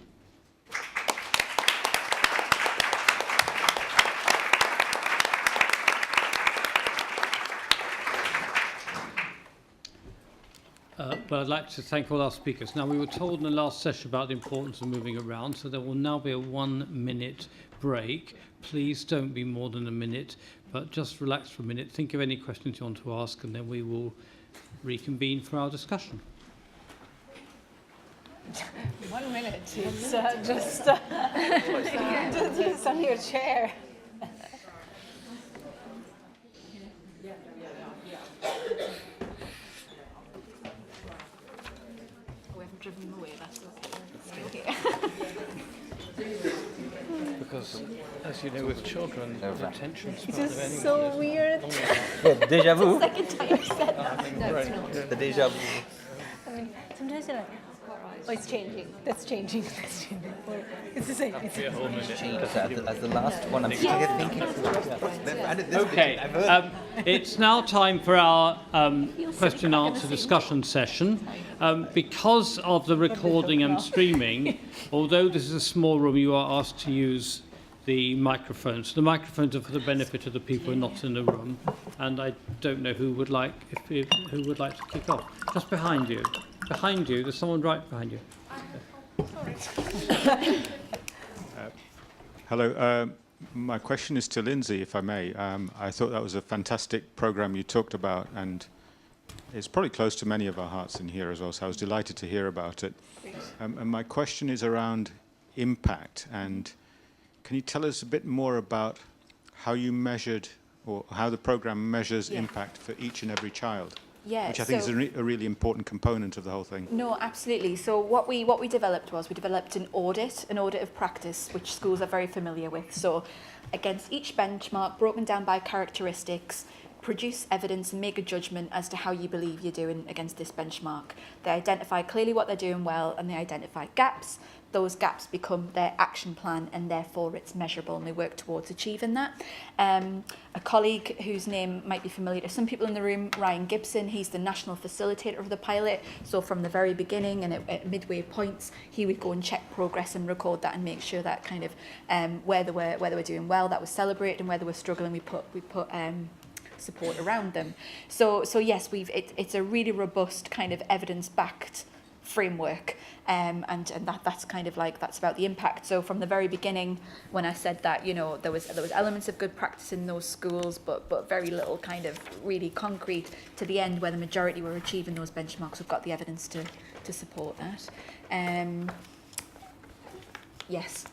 Well, I'd like to thank all our speakers. Now, we were told in the last session about the importance of moving around, so there will now be a 1-minute break. Please don't be more than a minute, but just relax for a minute. Think of any questions you want to ask, and then we will reconvene for our discussion. 1 minute. It's just on your chair. We haven't driven them away, that's okay. Stay here. Because, as you know, with children, the attention span of Just anyone so is weird. Déjà vu. Second time you said that. No, it's not. The déjà vu. I mean, sometimes you're like, oh, it's changing. That's changing. That's changing. Or it's the same. It's the same. As the last one, I'm thinking. Okay, it's now time for our question and answer discussion session. Because of the recording and streaming, although this is a small room, you are asked to use the microphones. The microphones are for the benefit of the people who are not in the room. And I don't know who would like who would like to kick off. Just behind you. Behind you. There's someone right behind you. Hello. My question is to Lindsay, if I may. I thought that was a fantastic program you talked about, and it's probably close to many of our hearts in here as well, so I was delighted to hear about it. And my question is around impact, and can you tell us a bit more about how you measured, or how the program measures impact for each and every child? Yeah, which I think is a really important component of the whole thing. No, absolutely. So what we developed was we developed an audit of practice, which schools are very familiar with. So against each benchmark, broken down by characteristics, produce evidence and make a judgment as to how you believe you're doing against this benchmark. They identify clearly what they're doing well, and they identify gaps. Those gaps become their action plan, and therefore it's measurable, and they work towards achieving that. A colleague whose name might be familiar to some people in the room, Ryan Gibson, he's the national facilitator of the pilot. So from the very beginning and at midway points, he would go and check progress and record that and make sure that kind of where they were doing well, that was celebrated, and where they were struggling, we put support around them. So yes, it's a really robust kind of evidence-backed framework, and that's kind of like, that's about the impact. So from the very beginning, when I said that, you know, there was elements of good practice in those schools, but very little kind of really concrete, to the end where the majority were achieving those benchmarks, we've got the evidence to support that. Yes.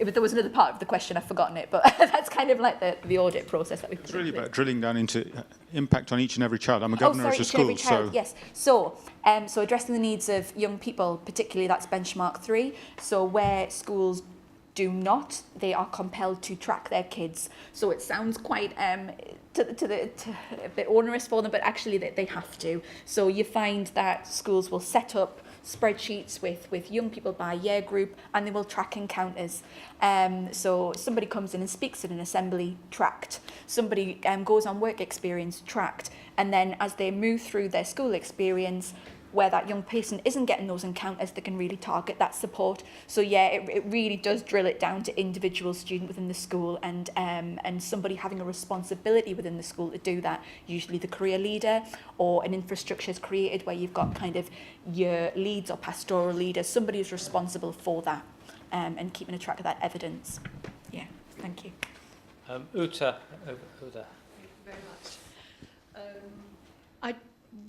There was another part of the question, I've forgotten it, but that's kind of like the audit process that we put It's really in place. about drilling down into impact on each and every child. I'm a governor of a each and every school, child, so yes. So addressing the needs of young people, particularly that's benchmark 3. So where schools do not, they are compelled to track their kids. So it sounds quite a bit onerous for them, but actually they have to. So you find that schools will set up spreadsheets with young people by year group, and they will track encounters. So somebody comes in and speaks at an assembly, tracked. Somebody goes on work experience, tracked. And then as they move through their school experience, where that young person isn't getting those encounters, they can really target that support. So yeah, it really does drill it down to individual student within the school, and somebody having a responsibility within the school to do that. Usually the career leader, or an infrastructure is created where you've got kind of your leads or pastoral leaders. Somebody is responsible for that, and keeping a track of that evidence. Yeah, thank you. Uta, over there. Thank you very much. I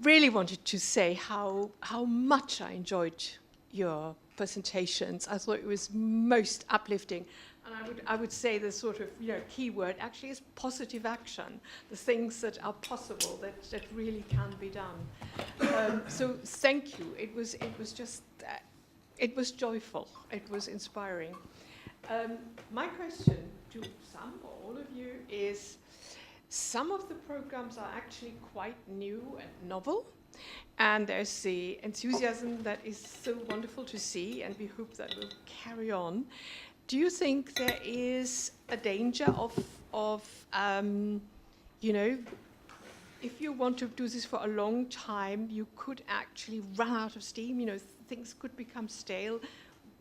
really wanted to say how much I enjoyed your presentations. I thought it was most uplifting, and I would say the sort of key word actually is positive action. The things that are possible, that really can be done. So thank you. It was just it was joyful. It was inspiring. My question to some or all of you is, some of the programs are actually quite new and novel, and there's the enthusiasm that is so wonderful to see, and we hope that will carry on. Do you think there is a danger of if you want to do this for a long time, you could actually run out of steam, things could become stale?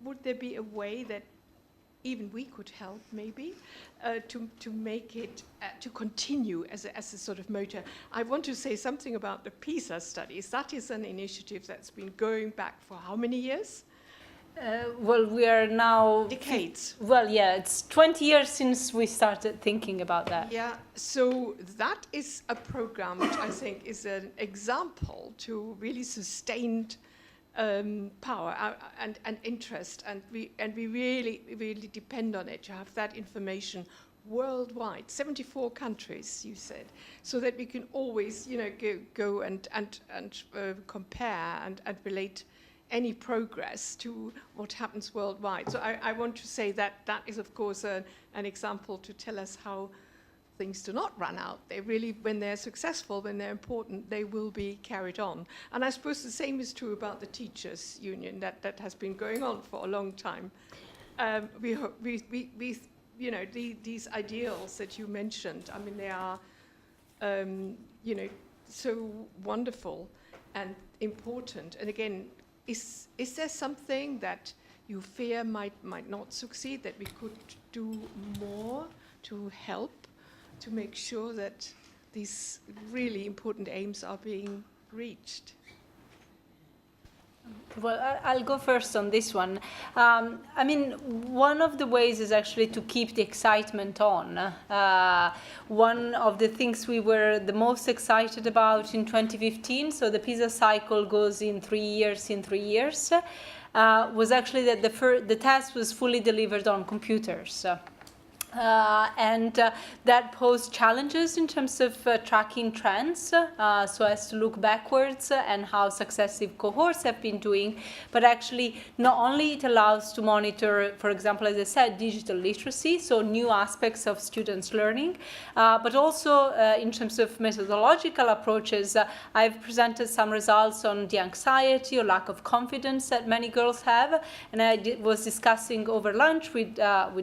Would there be a way that even we could help, maybe, to make it, to continue as a sort of motor? I want to say something about the PISA studies. That is an initiative that's been going back for how many years? Well, we are now... Decades. Well, yeah, it's 20 years since we started thinking about that. Yeah, so that is a program which I think is an example to really sustained power and interest, and we really depend on it to have that information worldwide, 74 countries, you said, so that we can always, go and compare and relate any progress to what happens worldwide. So I want to say that is, of course, an example to tell us how things do not run out. They really, when they're successful, when they're important, they will be carried on. And I suppose the same is true about the teachers' union that has been going on for a long time. These ideals that you mentioned, I mean, they are, so wonderful and important. And again, is there something that you fear might not succeed, that we could do more to help, to make sure that these really important aims are being reached? Well, I'll go first on this one. I mean, one of the ways is actually to keep the excitement on. One of the things we were the most excited about in 2015, so the PISA cycle goes in 3 years, was actually that the test was fully delivered on computers. and that posed challenges in terms of tracking trends, so as to look backwards and how successive cohorts have been doing. But actually, not only it allows to monitor, for example, as I said, digital literacy, so new aspects of students' learning, but also in terms of methodological approaches, I've presented some results on the anxiety or lack of confidence that many girls have, and I was discussing over lunch with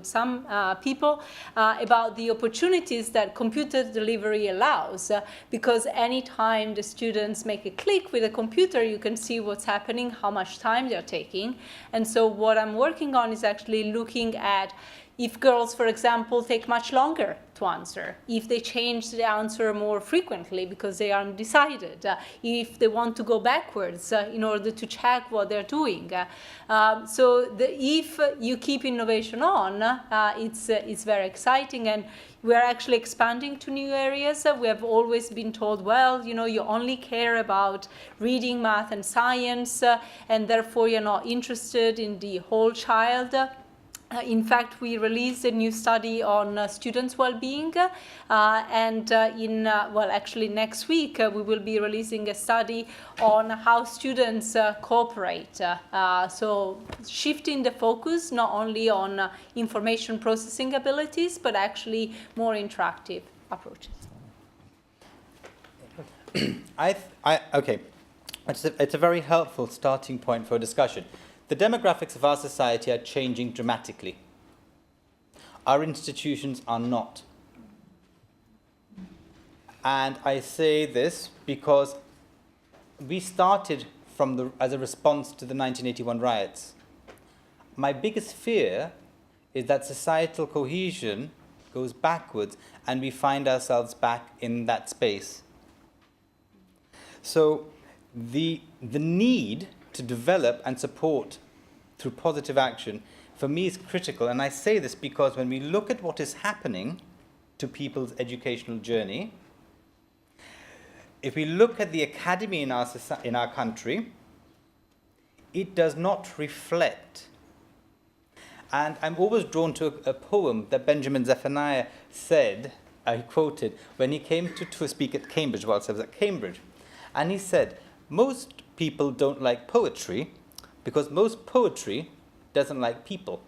some people about the opportunities that computer delivery allows, because anytime the students make a click with a computer, you can see what's happening, how much time they're taking. And so what I'm working on is actually looking at if girls, for example, take much longer to answer, if they change the answer more frequently because they are undecided, if they want to go backwards in order to check what they're doing. So if you keep innovation on, it's very exciting, and we're actually expanding to new areas. We have always been told, well, you know, you only care about reading, math, and science, and therefore you're not interested in the whole child. In fact, we released a new study on students' well-being, and actually next week we will be releasing a study on how students cooperate. So shifting the focus not only on information processing abilities, but actually more interactive approaches. Okay, it's a very helpful starting point for a discussion. The demographics of our society are changing dramatically. Our institutions are not. And I say this because we started as a response to the 1981 riots. My biggest fear is that societal cohesion goes backwards and we find ourselves back in that space. So the need to develop and support through positive action, for me, is critical. And I say this because when we look at what is happening to people's educational journey, if we look at the academy in our country, it does not reflect. And I'm always drawn to a poem that Benjamin Zephaniah said, I quoted, when he came to speak at Cambridge, whilst I was at Cambridge. And he said, most people don't like poetry because most poetry doesn't like people.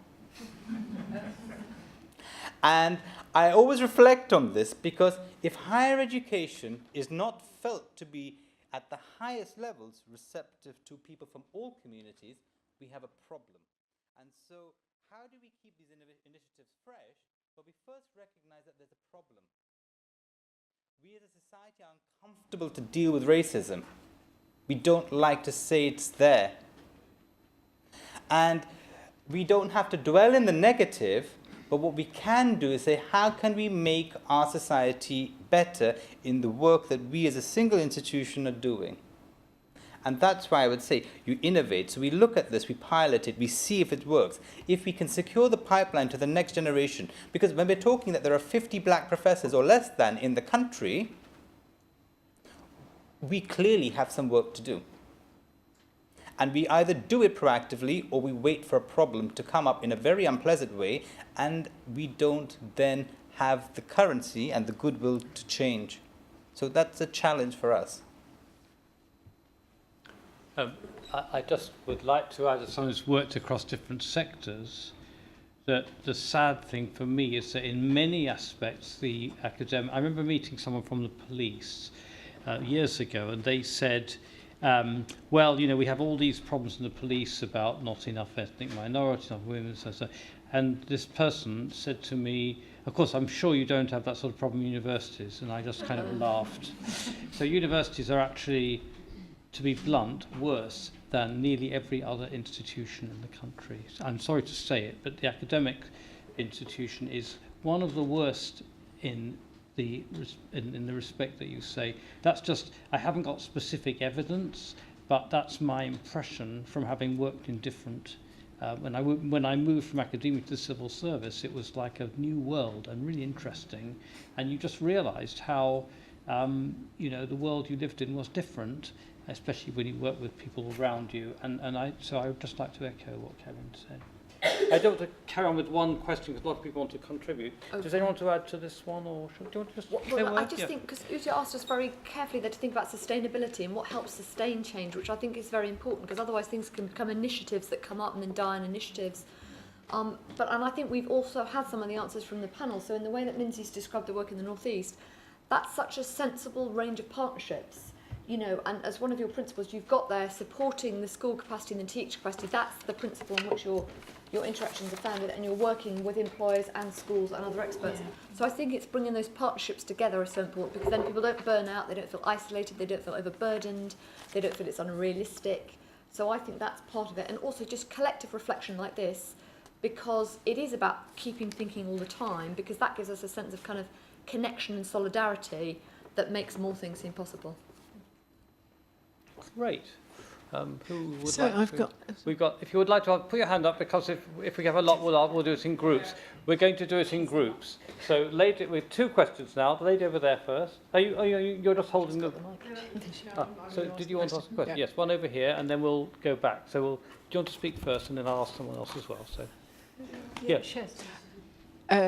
And I always reflect on this because if higher education is not felt to be at the highest levels receptive to people from all communities, we have a problem. And so how do we keep these initiatives fresh? Well, we first recognize that there's a problem. We as a society are uncomfortable to deal with racism. We don't like to say it's there. And we don't have to dwell in the negative, but what we can do is say, how can we make our society better in the work that we as a single institution are doing? And that's why I would say you innovate. So we look at this, we pilot it, we see if it works. If we can secure the pipeline to the next generation, because when we're talking that there are 50 black professors or less than in the country, we clearly have some work to do. And we either do it proactively or we wait for a problem to come up in a very unpleasant way, and we don't then have the currency and the goodwill to change. So that's a challenge for us. I just would like to add, as someone who's worked across different sectors, that the sad thing for me is that in many aspects, the academic... I remember meeting someone from the police years ago, and they said, well, you know, we have all these problems in the police about not enough ethnic minorities, not women, so. And this person said to me, of course, I'm sure you don't have that sort of problem in universities, and I just kind of laughed. So universities are actually, to be blunt, worse than nearly every other institution in the country. I'm sorry to say it, but the academic institution is one of the worst in the respect that you say. That's just, I haven't got specific evidence, but that's my impression from having worked in different, when I moved from academia to the civil service, it was like a new world and really interesting. And you just realized how, you know, the world you lived in was different, especially when you work with people around you. So I would just like to echo what Karen said. I don't want to carry on with one question because a lot of people want to contribute. Okay. Does anyone want to add to this one, or do you want to just say a Well, I word? just Yeah. think, because Uta asked us very carefully there to think about sustainability and what helps sustain change, which I think is very important, because otherwise things can become initiatives that come up and then die on initiatives. And I think we've also had some of the answers from the panel. So in the way that Lindsay's described the work in the North East, that's such a sensible range of partnerships. You know, and as one of your principles you've got there, supporting the school capacity and the teacher capacity, that's the principle in which your interactions are founded, and you're working with employers and schools and other experts. Yeah. So I think it's bringing those partnerships together are so important, because then people don't burn out, they don't feel isolated, they don't feel overburdened, they don't feel it's unrealistic. So I think that's part of it. And also just collective reflection like this, because it is about keeping thinking all the time, because that gives us a sense of kind of connection and solidarity that makes more things seem possible. Great. Who would So like I've to? got- We've got. If you would like to put your hand up, because if we have a lot, we'll do it in groups. We're going to do it in groups. So, lady, with two questions now. The lady over there first. You're just holding the. So, did you want to ask a question? Yeah. Yes, one over here, and then we'll go back. So, do you want to speak first, and then I'll ask someone else as well. So, yeah.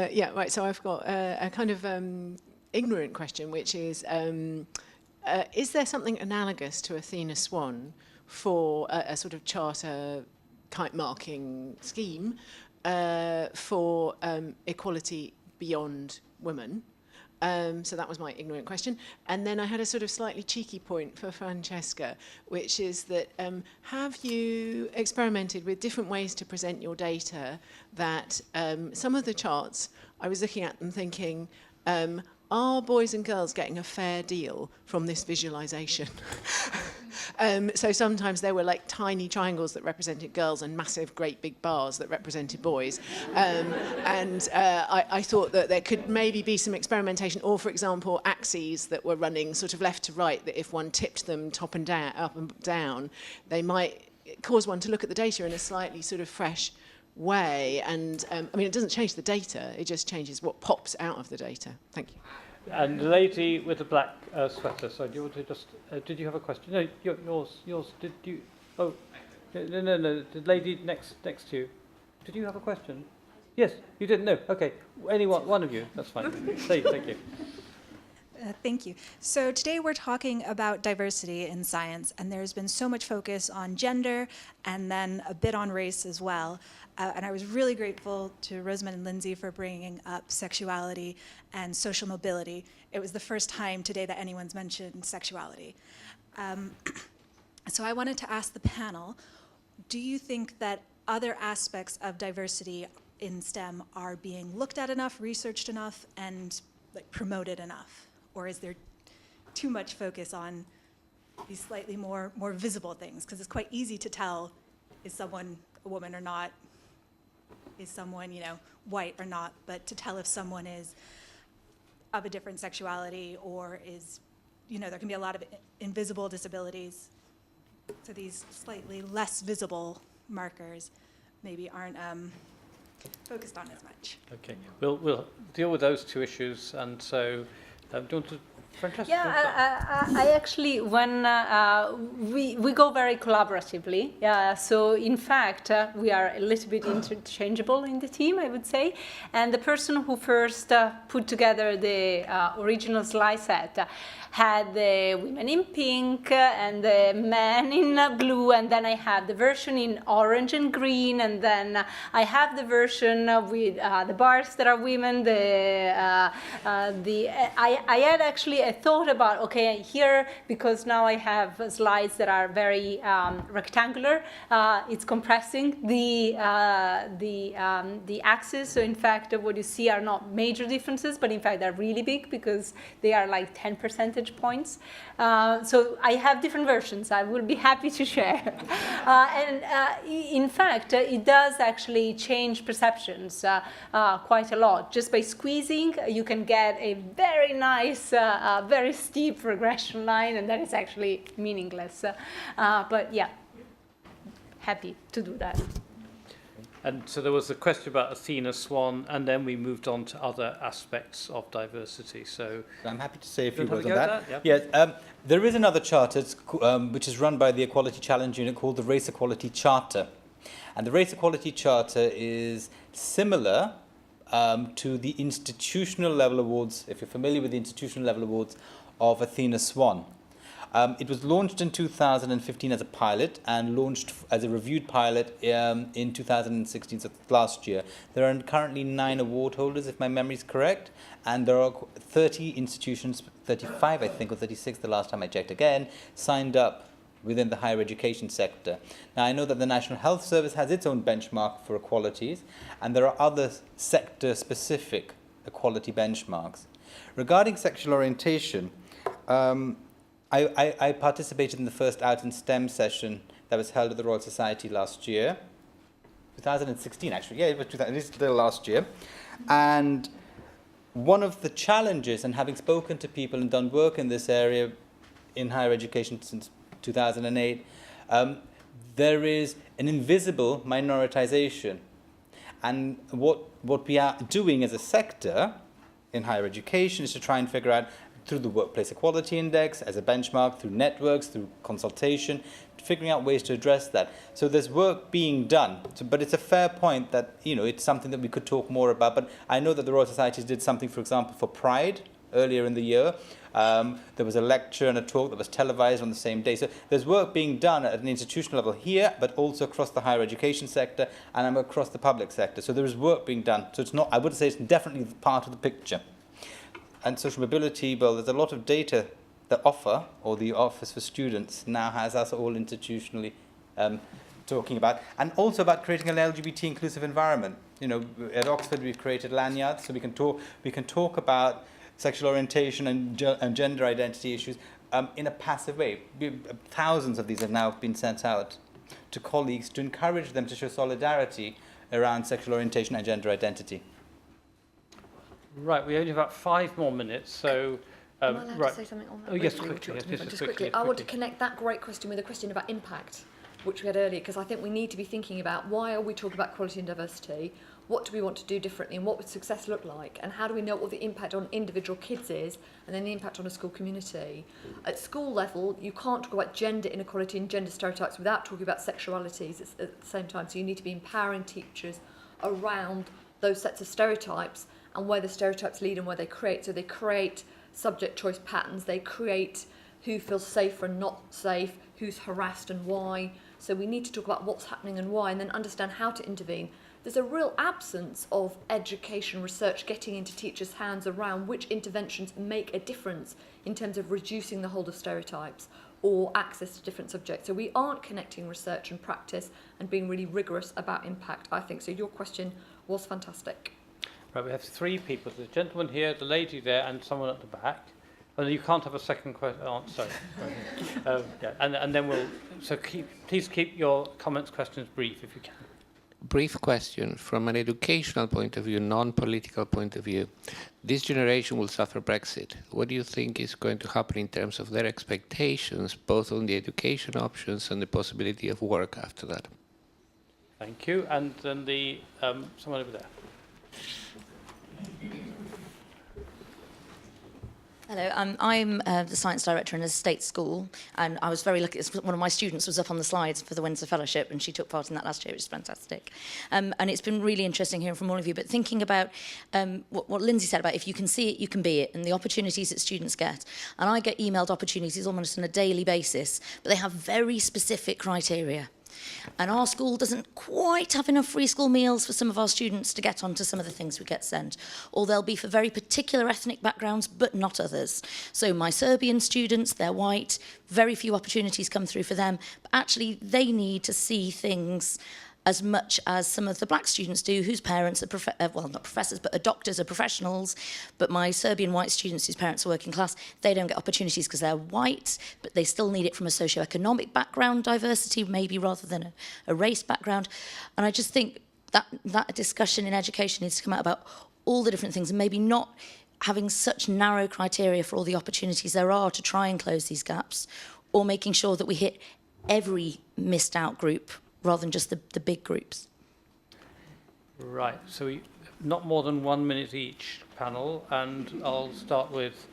Yeah, right. So I've got a kind of ignorant question, which is there something analogous to Athena Swan for a sort of charter kite marking scheme for equality beyond women? So that was my ignorant question. And then I had a sort of slightly cheeky point for Francesca, which is that have you experimented with different ways to present your data that some of the charts, I was looking at them thinking, are boys and girls getting a fair deal from this visualization? So sometimes there were like tiny triangles that represented girls and massive, great big bars that represented boys. I thought that there could maybe be some experimentation, or for example, axes that were running sort of left to right, that if one tipped them top and down, up and down, they might cause one to look at the data in a slightly sort of fresh way. And I mean, it doesn't change the data, it just changes what pops out of the data. Thank you. And the lady with the black sweater. So, do you want to just? Did you have a question? No, yours. Did you? Oh, no. The lady next to you. Did you have a question? Yes, you didn't. No. Okay. Anyone, one of you. That's fine. Thank you. Thank you. So today we're talking about diversity in science, and there's been so much focus on gender and then a bit on race as well. And I was really grateful to Rosamund and Lindsay for bringing up sexuality and social mobility. It was the first time today that anyone's mentioned sexuality. So I wanted to ask the panel, do you think that other aspects of diversity in STEM are being looked at enough, researched enough, and like promoted enough? Or is there too much focus on these slightly more visible things? Because it's quite easy to tell, is someone a woman or not? Is someone, white or not? But to tell if someone is of a different sexuality or is, there can be a lot of invisible disabilities. So these slightly less visible markers maybe aren't focused on as much. Okay. We'll deal with those two issues, and so do you want to? Francesca? Yeah, I actually, when we go very collaboratively, so in fact, we are a little bit interchangeable in the team, I would say. And the person who first put together the original slide set had the women in pink and the men in blue, and then I have the version in orange and green, and then I have the version with the bars that are women. I had actually a thought about, okay, here, because now I have slides that are very rectangular, it's compressing the axis. So in fact, what you see are not major differences, but in fact they're really big because they are like 10 percentage points. So I have different versions. I will be happy to share. In fact, it does actually change perceptions quite a lot. Just by squeezing, you can get a very nice, very steep regression line, and that is actually meaningless. But yeah, happy to do that. And so there was a question about Athena Swan, and then we moved on to other aspects of diversity. So I'm happy to say a few You want words to on have a that. go at that? Yes, there is another charter which is run by the Equality Challenge Unit called the Race Equality Charter. And the Race Equality Charter is similar to the institutional level awards, if you're familiar with the institutional level awards of Athena Swan. It was launched in 2015 as a pilot and launched as a reviewed pilot in 2016, so last year. There are currently 9 award holders, if my memory is correct, and there are 30 institutions, 35 I think, or 36 the last time I checked again, signed up within the higher education sector. Now, I know that the National Health Service has its own benchmark for equalities, and there are other sector-specific equality benchmarks. Regarding sexual orientation, I participated in the first Out in STEM session that was held at the Royal Society last year, 2016 actually, yeah, it was it is still last year. And one of the challenges, and having spoken to people and done work in this area in higher education since 2008, there is an invisible minoritization. And what we are doing as a sector in higher education is to try and figure out, through the Workplace Equality Index as a benchmark, through networks, through consultation, figuring out ways to address that. So there's work being done, but it's a fair point that, you know, it's something that we could talk more about. But I know that the Royal Societies did something, for example, for Pride earlier in the year. There was a lecture and a talk that was televised on the same day. So there's work being done at an institutional level here, but also across the higher education sector and across the public sector. So there is work being done. So it's not, I would say it's definitely part of the picture. And social mobility, well, there's a lot of data that OFFA, or the Office for Students, now has us all institutionally talking about, and also about creating an LGBT inclusive environment. You know, at Oxford we've created lanyards, so we can talk about sexual orientation and gender identity issues in a passive way. Thousands of these have now been sent out to colleagues to encourage them to show solidarity around sexual orientation and gender identity. Right, we only have about 5 more minutes, so... Am I allowed right. to say something on that? Oh, yes, briefly? quickly. Yes, Just yes, quickly. I want to connect that great question with a question about impact, which we had earlier, because I think we need to be thinking about why are we talking about equality and diversity, what do we want to do differently, and what would success look like, and how do we know what the impact on individual kids is, and then the impact on a school community. At school level, you can't talk about gender inequality and gender stereotypes without talking about sexualities at the same time, so you need to be empowering teachers around those sets of stereotypes and where the stereotypes lead and where they create. So they create subject choice patterns, they create who feels safe and not safe, who's harassed and why. So we need to talk about what's happening and why, and then understand how to intervene. There's a real absence of education research getting into teachers' hands around which interventions make a difference in terms of reducing the hold of stereotypes or access to different subjects. So we aren't connecting research and practice and being really rigorous about impact, I think. So your question was fantastic. Right, we have 3 people. The gentleman here, the lady there, and someone at the back. And you can't have a second question. Oh, sorry. Yeah, and then we'll... So please keep your comments, questions brief if you can. Brief question. From an educational point of view, non-political point of view, this generation will suffer Brexit. What do you think is going to happen in terms of their expectations, both on the education options and the possibility of work after that? Thank you. And then the someone over there. Hello, I'm the science director in a state school, and I was very lucky. One of my students was up on the slides for the Windsor Fellowship, and she took part in that last year, which is fantastic. And it's been really interesting hearing from all of you, but thinking about what Lindsay said about if you can see it, you can be it, and the opportunities that students get. And I get emailed opportunities almost on a daily basis, but they have very specific criteria. And our school doesn't quite have enough free school meals for some of our students to get onto some of the things we get sent. Or they'll be for very particular ethnic backgrounds, but not others. So my Serbian students, they're white, very few opportunities come through for them. But actually, they need to see things as much as some of the black students do, whose parents are, well, not professors, but are doctors, are professionals. But my Serbian white students, whose parents are working class, they don't get opportunities because they're white, but they still need it from a socioeconomic background diversity, maybe rather than a race background. And I just think that discussion in education needs to come out about all the different things, and maybe not having such narrow criteria for all the opportunities there are to try and close these gaps, or making sure that we hit every missed out group rather than just the big groups. Right, so not more than 1 minute each panel, and I'll start with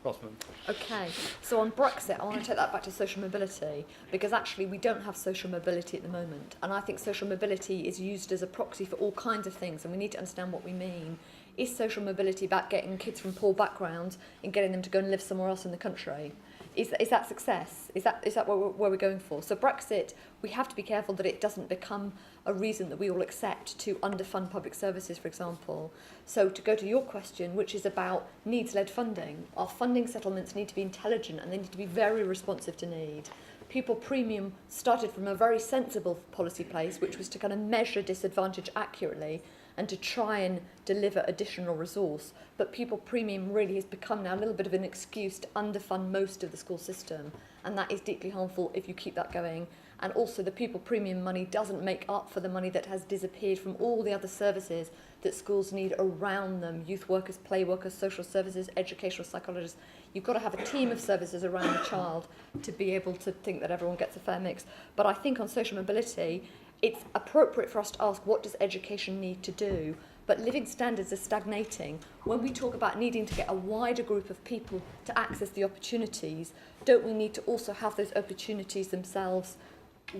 Rosamund. Okay, so on Brexit, I want to take that back to social mobility, because actually we don't have social mobility at the moment. And I think social mobility is used as a proxy for all kinds of things, and we need to understand what we mean. Is social mobility about getting kids from poor backgrounds and getting them to go and live somewhere else in the country? Is that success? Is that what we're going for? So Brexit, we have to be careful that it doesn't become a reason that we all accept to underfund public services, for example. So to go to your question, which is about needs-led funding, our funding settlements need to be intelligent and they need to be very responsive to need. Pupil premium started from a very sensible policy place, which was to kind of measure disadvantage accurately and to try and deliver additional resource. But pupil premium really has become now a little bit of an excuse to underfund most of the school system, and that is deeply harmful if you keep that going. And also the pupil premium money doesn't make up for the money that has disappeared from all the other services that schools need around them: youth workers, play workers, social services, educational psychologists. You've got to have a team of services around the child to be able to think that everyone gets a fair mix. But I think on social mobility, it's appropriate for us to ask, what does education need to do? But living standards are stagnating. When we talk about needing to get a wider group of people to access the opportunities, don't we need to also have those opportunities themselves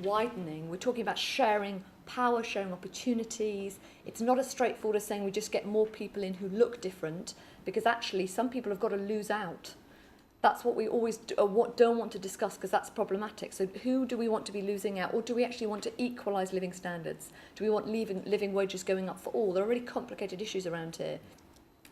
widening? We're talking about sharing power, sharing opportunities. It's not as straightforward as saying we just get more people in who look different, because actually some people have got to lose out. That's what we always don't want to discuss, because that's problematic. So who do we want to be losing out? Or do we actually want to equalise living standards? Do we want living wages going up for all? There are really complicated issues around here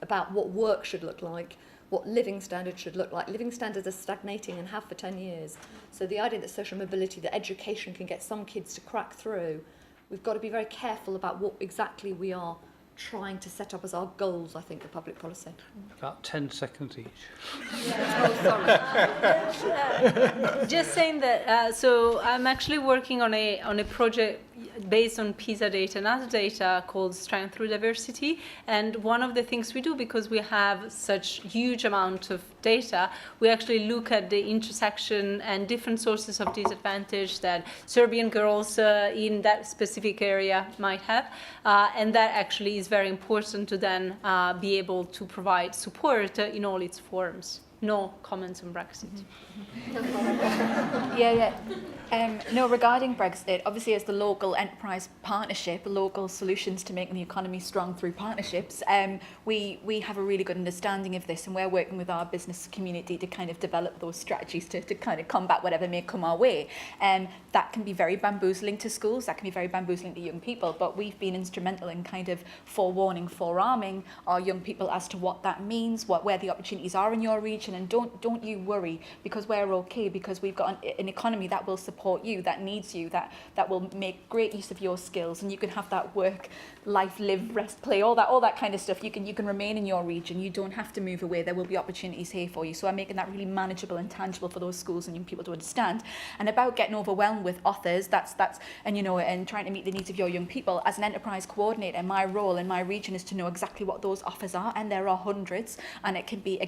about what work should look like, what living standards should look like. Living standards are stagnating and have for 10 years. So the idea that social mobility, that education can get some kids to crack through, we've got to be very careful about what exactly we are trying to set up as our goals, I think, for public policy. About 10 seconds each. Just saying that, so I'm actually working on a project based on PISA data and other data called Strength Through Diversity. And one of the things we do, because we have such huge amount of data, we actually look at the intersection and different sources of disadvantage that Serbian girls in that specific area might have. And that actually is very important to then be able to provide support in all its forms. No comments on Brexit. No, regarding Brexit, obviously as the local enterprise partnership, local solutions to making the economy strong through partnerships, we have a really good understanding of this, and we're working with our business community to kind of develop those strategies to kind of combat whatever may come our way. That can be very bamboozling to schools, that can be very bamboozling to young people, but we've been instrumental in kind of forewarning, forearming our young people as to what that means, where the opportunities are in your region. And don't you worry, because we're okay, because we've got an economy that will support you, that needs you, that will make great use of your skills, and you can have that work, life, live, rest, play, all that kind of stuff. You can remain in your region. You don't have to move away. There will be opportunities here for you. So I'm making that really manageable and tangible for those schools and young people to understand. And about getting overwhelmed with offers, that's and trying to meet the needs of your young people. As an enterprise coordinator, my role in my region is to know exactly what those offers are, and there are hundreds, and it can be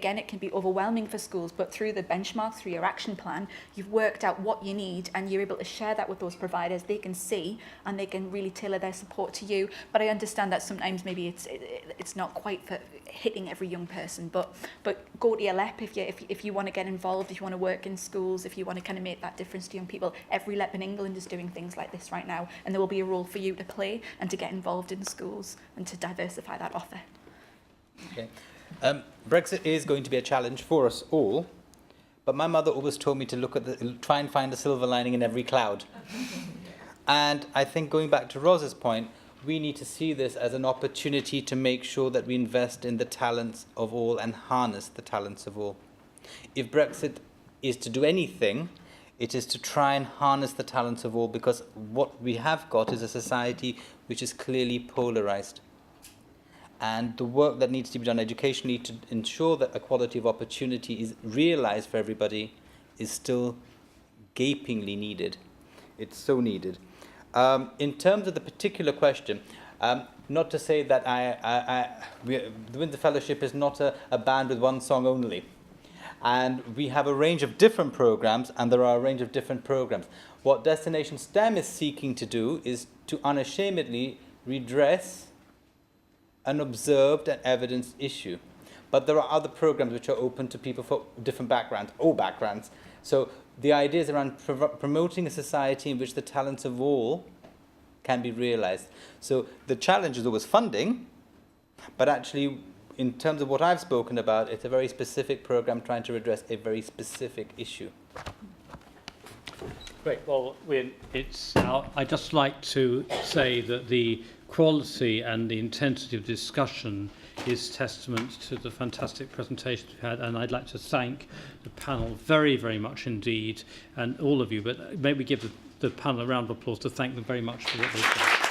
overwhelming for schools, but through the benchmarks, through your action plan, you've worked out what you need, and you're able to share that with those providers. They can see, and they can really tailor their support to you. But I understand that sometimes maybe it's not quite for hitting every young person, but go to your LEP if you want to get involved, if you want to work in schools, if you want to kind of make that difference to young people. Every LEP in England is doing things like this right now, and there will be a role for you to play and to get involved in schools and to diversify that offer. Okay. Brexit is going to be a challenge for us all, but my mother always told me to try and find a silver lining in every cloud. And I think, going back to Roz's point, we need to see this as an opportunity to make sure that we invest in the talents of all and harness the talents of all. If Brexit is to do anything, it is to try and harness the talents of all, because what we have got is a society which is clearly polarized. And the work that needs to be done educationally to ensure that equality of opportunity is realized for everybody is still gapingly needed. It's so needed. In terms of the particular question, not to say that the Windsor Fellowship is not a band with one song only. And we have a range of different programs, and there are a range of different programs. What Destination STEM is seeking to do is to unashamedly redress an observed and evidenced issue. but there are other programs which are open to people for different backgrounds, all backgrounds. So the idea is around promoting a society in which the talents of all can be realized. So the challenge is always funding, but actually, in terms of what I've spoken about, it's a very specific program trying to address a very specific issue. Great. Well, I'd just like to say that the quality and the intensity of discussion is testament to the fantastic presentations we've had, and I'd like to thank the panel very, very much indeed, and all of you, but maybe give the panel a round of applause to thank them very much for what they've done.